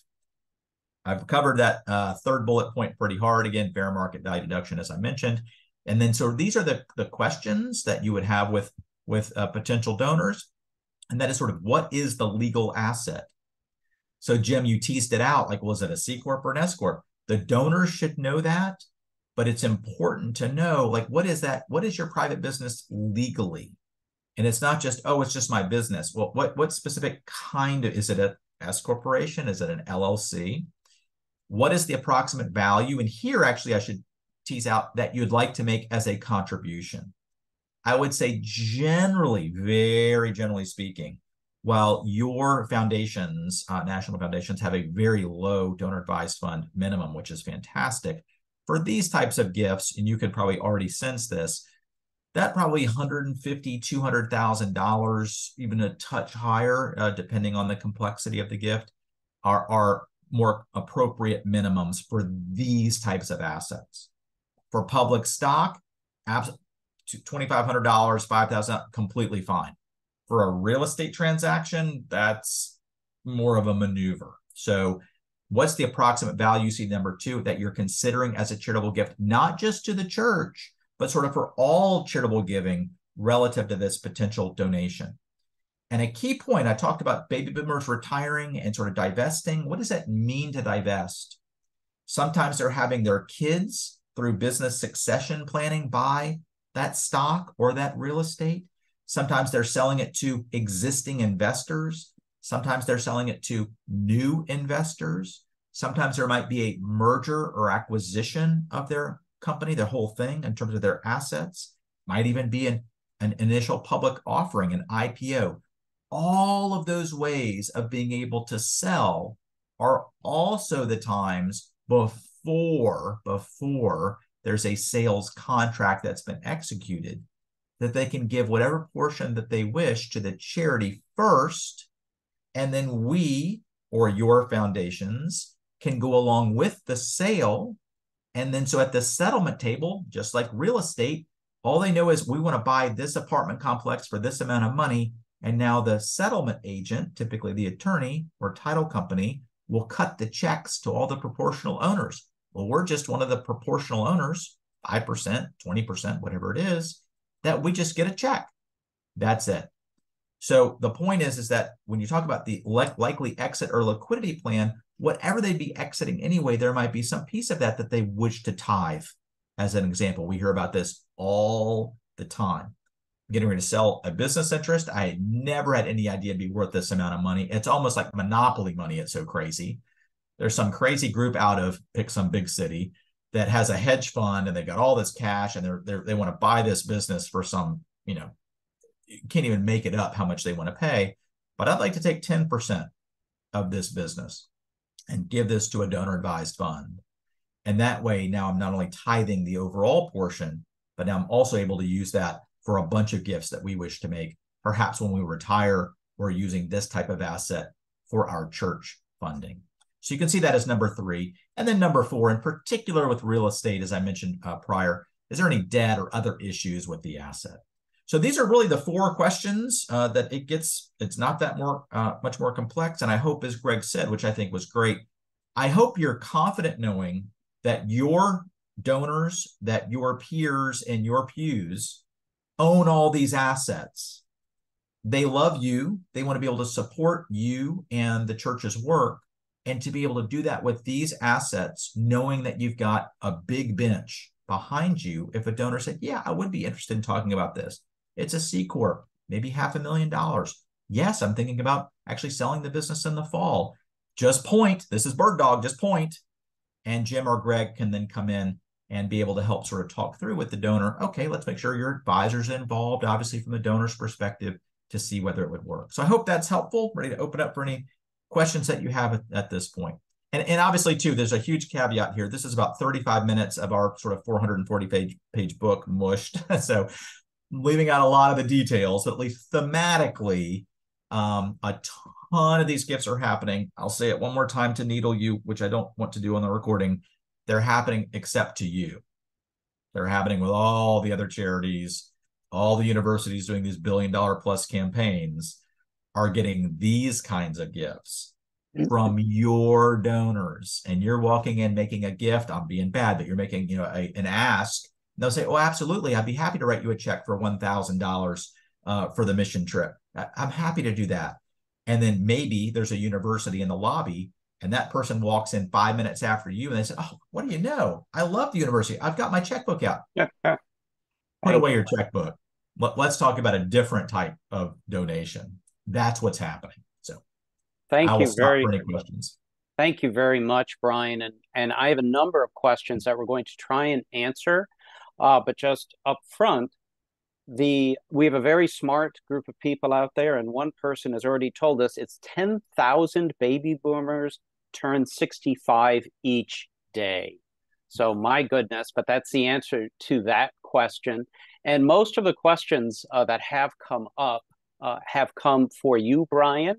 I've covered that 3rd bullet point pretty hard. Again, fair market value deduction, as I mentioned. And then so these are the questions that you would have with potential donors. And that is sort of, what is the legal asset? So Jim, you teased it out, like, was it a C Corp or an S Corp? The donors should know that, but it's important to know, like, what is that? What is your private business legally? And it's not just, oh, it's just my business. Well, what specific kind of, is it a S corporation? Is it an LLC? What is the approximate value? And here, actually, I should tease out that you'd like to make as a contribution. I would say generally, very generally speaking, while your foundations, national foundations, have a very low donor advised fund minimum, which is fantastic, for these types of gifts, and you could probably already sense this, that probably $150,000, $200,000, even a touch higher, depending on the complexity of the gift, are more appropriate minimums for these types of assets. For public stock, $2,500, $5,000, completely fine. For a real estate transaction, that's more of a maneuver. So what's the approximate value, you see number 2, that you're considering as a charitable gift, not just to the church, but sort of for all charitable giving relative to this potential donation. And a key point, I talked about baby boomers retiring and sort of divesting. What does that mean to divest? Sometimes they're having their kids, through business succession planning, buy that stock or that real estate. Sometimes they're selling it to existing investors. Sometimes they're selling it to new investors. Sometimes there might be a merger or acquisition of their company, the whole thing in terms of their assets. Might even be an initial public offering, an IPO. All of those ways of being able to sell are also the times before there's a sales contract that's been executed, that they can give whatever portion that they wish to the charity first, and then we, or your foundations, can go along with the sale. And then so at the settlement table, just like real estate, all they know is we want to buy this apartment complex for this amount of money. And now the settlement agent, typically the attorney or title company, will cut the checks to all the proportional owners. Well, we're just one of the proportional owners, 5%, 20%, whatever it is, that we just get a check. That's it. So the point is that when you talk about the likely exit or liquidity plan, whatever they'd be exiting anyway, there might be some piece of that they wish to tithe. As an example, we hear about this all the time. Getting ready to sell a business interest. I never had any idea it'd be worth this amount of money. It's almost like monopoly money. It's so crazy. There's some crazy group out of, pick some big city, that has a hedge fund and they've got all this cash and they want to buy this business for some, you can't even make it up how much they want to pay. But I'd like to take 10% of this business and give this to a donor advised fund. And that way, now I'm not only tithing the overall portion, but now I'm also able to use that for a bunch of gifts that we wish to make. Perhaps when we retire, we're using this type of asset for our church funding. So you can see that as number 3. And then number 4, in particular with real estate, as I mentioned prior, is there any debt or other issues with the asset? So these are really the 4 questions that it gets. It's not that much more complex. And I hope, as Greg said, which I think was great, I hope you're confident knowing that your donors, that your peers in your pews own all these assets. They love you. They want to be able to support you and the church's work, and to be able to do that with these assets, knowing that you've got a big bench behind you. If a donor said, yeah, I would be interested in talking about this. It's a C Corp, maybe $500,000. Yes, I'm thinking about actually selling the business in the fall. Just point. This is Bird Dog, just point. And Jim or Greg can then come in and be able to help sort of talk through with the donor. Okay, let's make sure your advisor's involved, obviously from the donor's perspective, to see whether it would work. So I hope that's helpful. Ready to open up for any questions that you have at this point. And obviously, too, there's a huge caveat here. This is about 35 minutes of our sort of 440-page book mushed. So leaving out a lot of the details, but at least thematically, a ton of these gifts are happening. I'll say it one more time to needle you, which I don't want to do on the recording. They're happening except to you. They're happening with all the other charities, all the universities doing these billion-dollar-plus campaigns are getting these kinds of gifts from your donors. And you're walking in making a gift. I'm being bad, but you're making, you know, an ask. And they'll say, oh, absolutely. I'd be happy to write you a check for $1,000 for the mission trip. I'm happy to do that. And then maybe there's a university in the lobby, and that person walks in 5 minutes after you, and they say, oh, what do you know? I love the university. I've got my checkbook out. Put away your checkbook. Let's talk about a different type of donation. That's what's happening. So thank you very much. Questions. Thank you very much, Bryan. And I have a number of questions that we're going to try and answer. But just up front, we have a very smart group of people out there, and one person has already told us it's 10,000 baby boomers turn 65 each day. So my goodness, but that's the answer to that question. And most of the questions that have come up have come for you, Bryan.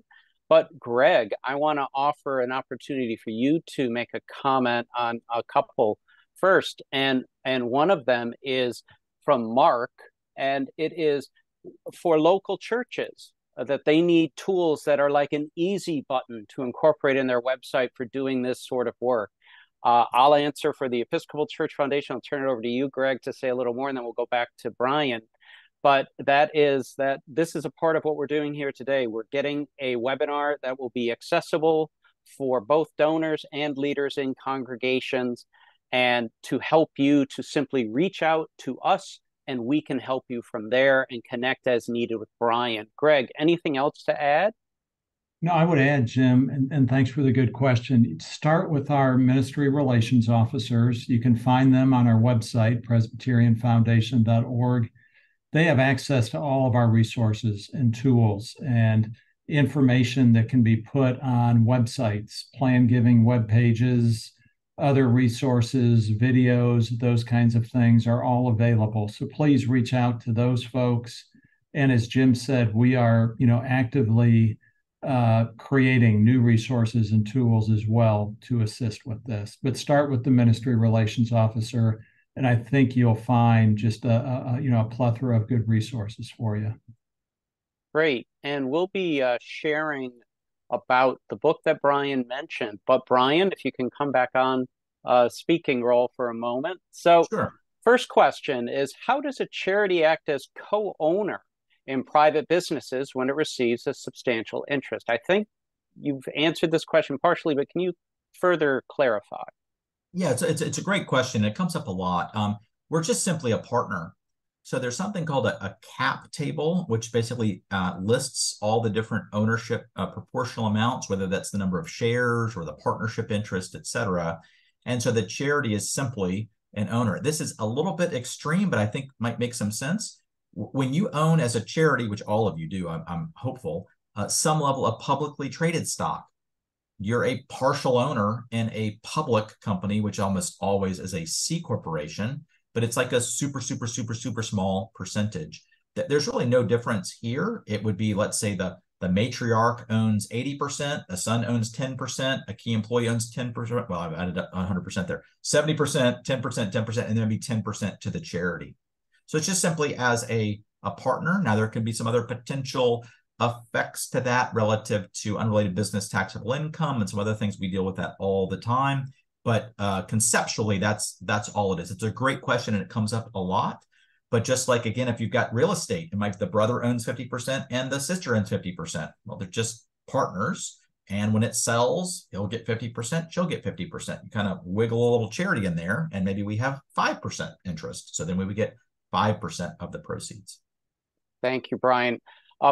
But Greg, I want to offer an opportunity for you to make a comment on a couple first. And one of them is from Mark, and it is for local churches that they need tools that are like an easy button to incorporate in their website for doing this sort of work. I'll answer for the Episcopal Church Foundation. I'll turn it over to you, Greg, to say a little more, and then we'll go back to Bryan. But this is a part of what we're doing here today. We're getting a webinar that will be accessible for both donors and leaders in congregations, and to help you to simply reach out to us, and we can help you from there and connect as needed with Bryan. Greg, anything else to add? No, I would add, Jim, and thanks for the good question. Start with our ministry relations officers. You can find them on our website, presbyterianfoundation.org. They have access to all of our resources and tools and information that can be put on websites, plan giving web pages, other resources, videos, those kinds of things are all available. So please reach out to those folks. And as Jim said, we are, actively creating new resources and tools as well to assist with this. But start with the ministry relations officer, and I think you'll find just a plethora of good resources for you. Great, and we'll be sharing about the book that Bryan mentioned. But Bryan, if you can come back on speaking role for a moment. So, sure. First question is, how does a charity act as co-owner in private businesses when it receives a substantial interest? I think you've answered this question partially, but can you further clarify? Yeah, it's a great question. It comes up a lot. We're just simply a partner. So there's something called a cap table, which basically lists all the different ownership proportional amounts, whether that's the number of shares or the partnership interest, et cetera. And so the charity is simply an owner. This is a little bit extreme, but I think might make some sense. When you own as a charity, which all of you do, I'm hopeful, some level of publicly traded stock, you're a partial owner in a public company, which almost always is a C corporation, but it's like a super, super, super, super small percentage. There's really no difference here. It would be, let's say, the the matriarch owns 80%, the son owns 10%, a key employee owns 10%. Well, I've added up 100% there. 70%, 10%, 10%, and then be 10% to the charity. So it's just simply as a partner. Now, there can be some other potential effects to that relative to unrelated business taxable income and some other things. We deal with that all the time. But conceptually, that's all it is. It's a great question, and it comes up a lot. But just like, again, if you've got real estate, it might be the brother owns 50% and the sister owns 50%. Well, they're just partners. And when it sells, he'll get 50%, she'll get 50%. You kind of wiggle a little charity in there, and maybe we have 5% interest. So then we would get 5% of the proceeds. Thank you, Bryan.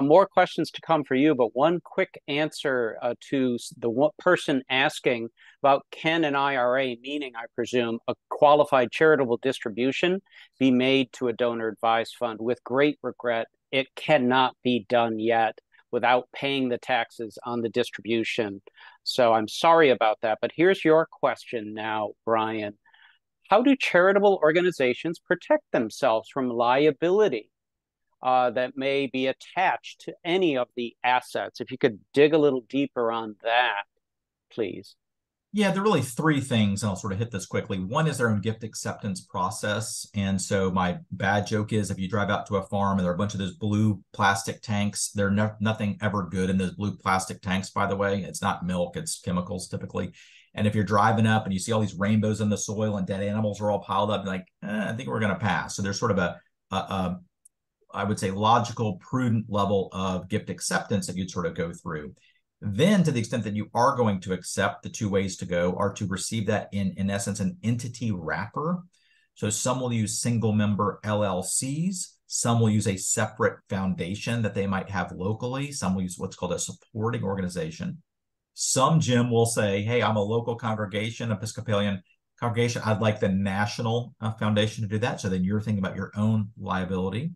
More questions to come for you, but one quick answer to the person asking about, can an IRA, meaning, I presume, a qualified charitable distribution, be made to a donor-advised fund? With great regret, it cannot be done yet without paying the taxes on the distribution. So I'm sorry about that, but here's your question now, Bryan. How do charitable organizations protect themselves from liability that may be attached to any of the assets? If you could dig a little deeper on that, please. Yeah, there are really three things, and I'll sort of hit this quickly. One is their own gift acceptance process. And so my bad joke is, if you drive out to a farm and there are a bunch of those blue plastic tanks, there's nothing ever good in those blue plastic tanks, by the way. It's not milk, it's chemicals typically. And if you're driving up and you see all these rainbows in the soil and dead animals are all piled up, you're like, I think we're going to pass. So there's sort of a I would say, logical, prudent level of gift acceptance that you'd sort of go through. Then, to the extent that you are going to accept, the two ways to go are to receive that in essence, an entity wrapper. So some will use single member LLCs. Some will use a separate foundation that they might have locally. Some will use what's called a supporting organization. Some, Jim, will say, hey, I'm a local congregation, Episcopalian congregation. I'd like the national foundation to do that. So then you're thinking about your own liability.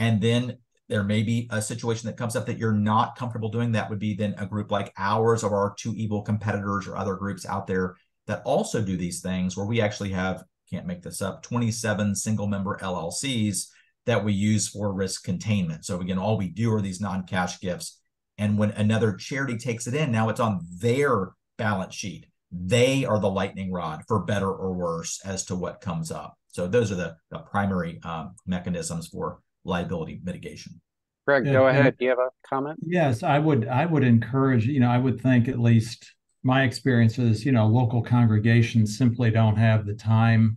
And then there may be a situation that comes up that you're not comfortable doing. That would be then a group like ours, or our two evil competitors, or other groups out there that also do these things, where we actually have, can't make this up, 27 single member LLCs that we use for risk containment. So again, all we do are these non-cash gifts. And when another charity takes it in, now it's on their balance sheet. They are the lightning rod, for better or worse, as to what comes up. So those are the primary mechanisms for liability mitigation. Greg, go ahead. Do you have a comment? Yes, I would encourage, I would think, at least my experience is, local congregations simply don't have the time,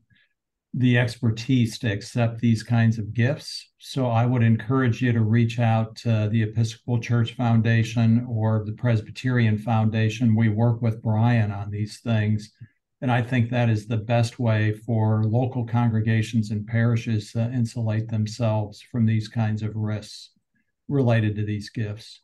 the expertise to accept these kinds of gifts. So I would encourage you to reach out to the Episcopal Church Foundation or the Presbyterian Foundation. We work with Bryan on these things. And I think that is the best way for local congregations and parishes to insulate themselves from these kinds of risks related to these gifts.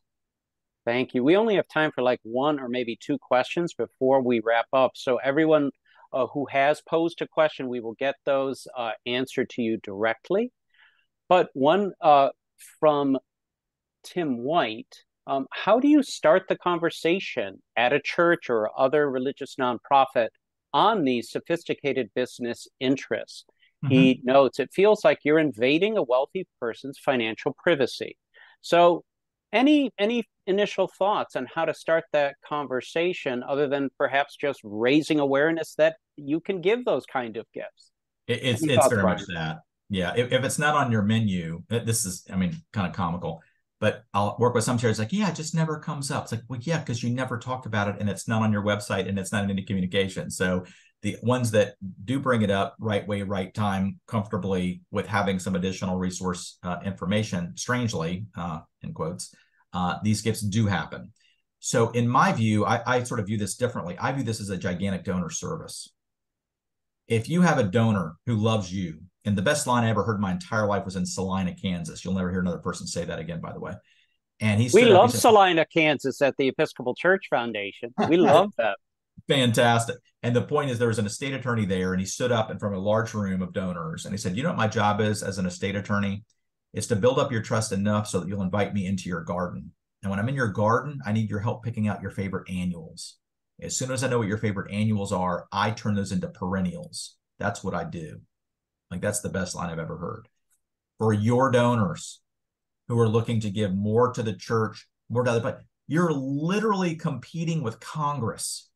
Thank you. We only have time for like one or maybe two questions before we wrap up. So everyone who has posed a question, we will get those answered to you directly. But one from Tim White, how do you start the conversation at a church or other religious nonprofit on these sophisticated business interests? Mm-hmm. He notes, it feels like you're invading a wealthy person's financial privacy. So any initial thoughts on how to start that conversation, other than perhaps just raising awareness that you can give those kind of gifts? It's very much that. Yeah. If it's not on your menu, this is, kind of comical, but I'll work with some charities like, yeah, it just never comes up. It's like, well, yeah, because you never talked about it, and it's not on your website, and it's not in any communication. So the ones that do bring it up, right way, right time, comfortably, with having some additional resource information, strangely, in quotes, these gifts do happen. So in my view, I sort of view this differently. I view this as a gigantic donor service. If you have a donor who loves you, and the best line I ever heard in my entire life was in Salina, Kansas. You'll never hear another person say that again, by the way. And we love Salina, Kansas at the Episcopal Church Foundation. We love that. Fantastic. And the point is, there was an estate attorney there, and he stood up in front of a large room of donors, and he said, you know what my job is as an estate attorney? It's to build up your trust enough so that you'll invite me into your garden. And when I'm in your garden, I need your help picking out your favorite annuals. As soon as I know what your favorite annuals are, I turn those into perennials. That's what I do. Like, that's the best line I've ever heard. For your donors who are looking to give more to the church more to other, but you're literally competing with Congress.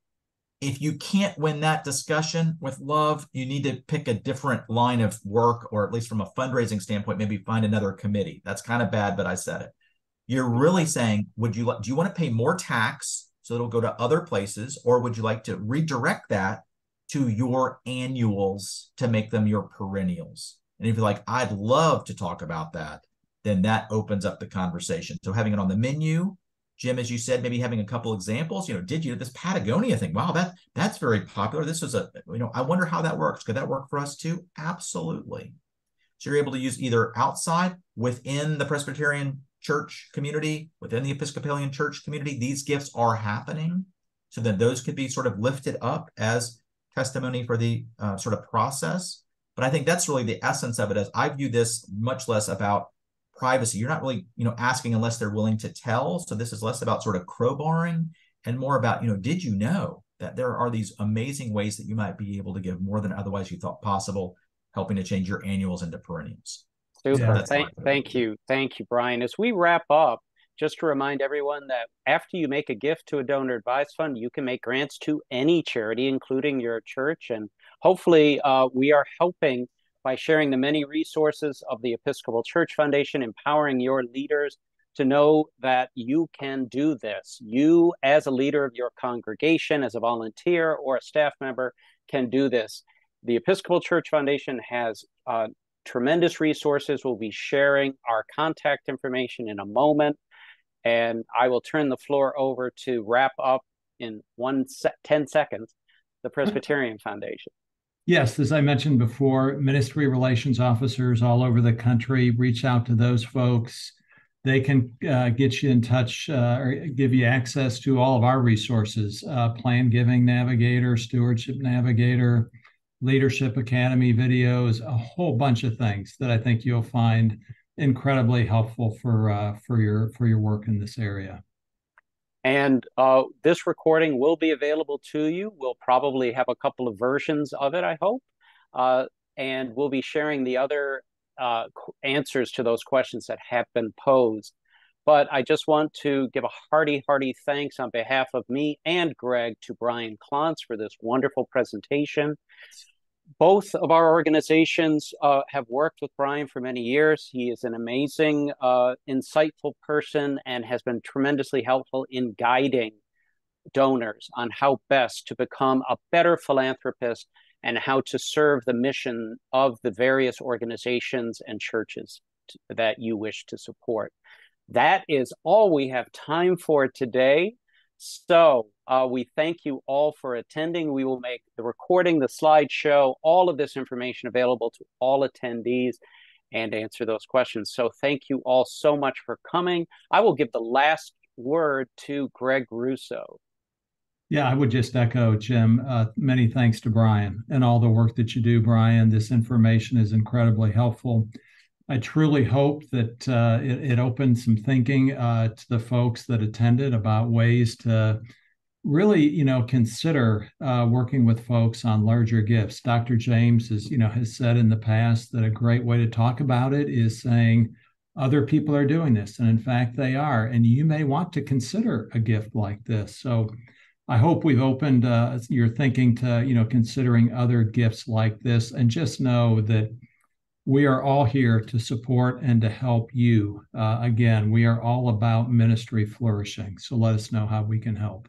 If you can't win that discussion with love, you need to pick a different line of work, or at least from a fundraising standpoint, maybe find another committee. That's kind of bad, but I said it. You're really saying, do you want to pay more tax so it'll go to other places, or would you like to redirect that to your annuals to make them your perennials? And if you're like, I'd love to talk about that, then that opens up the conversation. So having it on the menu, Jim, as you said, maybe having a couple examples, this Patagonia thing, wow, that's very popular. This is I wonder how that works. Could that work for us too? Absolutely. So you're able to use either outside, within the Presbyterian church community, within the Episcopalian church community, these gifts are happening. So then those could be sort of lifted up as testimony for the sort of process. But I think that's really the essence of it, as I view this much less about privacy. You're not really, asking unless they're willing to tell. So this is less about sort of crowbarring and more about, did you know that there are these amazing ways that you might be able to give more than otherwise you thought possible, helping to change your annuals into perennials. Super. So thank you. Thank you, Bryan. As we wrap up, just to remind everyone that after you make a gift to a donor advised fund, you can make grants to any charity, including your church. And hopefully we are helping by sharing the many resources of the Episcopal Church Foundation, empowering your leaders to know that you can do this. You, as a leader of your congregation, as a volunteer or a staff member, can do this. The Episcopal Church Foundation has tremendous resources. We'll be sharing our contact information in a moment. And I will turn the floor over to wrap up in 10 seconds, the Presbyterian Foundation. Yes, as I mentioned before, ministry relations officers all over the country, reach out to those folks. They can get you in touch or give you access to all of our resources, Plan Giving Navigator, Stewardship Navigator, Leadership Academy videos, a whole bunch of things that I think you'll find incredibly helpful for your work in this area. And this recording will be available to you. We'll probably have a couple of versions of it, I hope. And we'll be sharing the other answers to those questions that have been posed. But I just want to give a hearty, hearty thanks on behalf of me and Greg to Bryan Clontz for this wonderful presentation. Both of our organizations have worked with Bryan for many years. He is an amazing, insightful person and has been tremendously helpful in guiding donors on how best to become a better philanthropist and how to serve the mission of the various organizations and churches that you wish to support. That is all we have time for today. So we thank you all for attending. We will make the recording, the slideshow, all of this information available to all attendees and answer those questions. So thank you all so much for coming. I will give the last word to Greg Rousos. Yeah, I would just echo, Jim, many thanks to Bryan and all the work that you do, Bryan. This information is incredibly helpful. I truly hope that it opened some thinking to the folks that attended about ways to really, consider working with folks on larger gifts. Dr. James has said in the past that a great way to talk about it is saying other people are doing this, and in fact they are, and you may want to consider a gift like this. So I hope we've opened your thinking to considering other gifts like this, and just know that we are all here to support and to help you. Again, we are all about ministry flourishing. So let us know how we can help.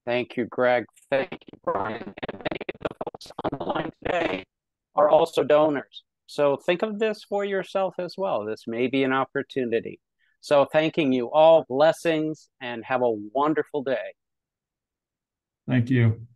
Thank you, Greg. Thank you, Bryan. And many of the folks on the line today are also donors. So think of this for yourself as well. This may be an opportunity. So thanking you all, blessings, and have a wonderful day. Thank you.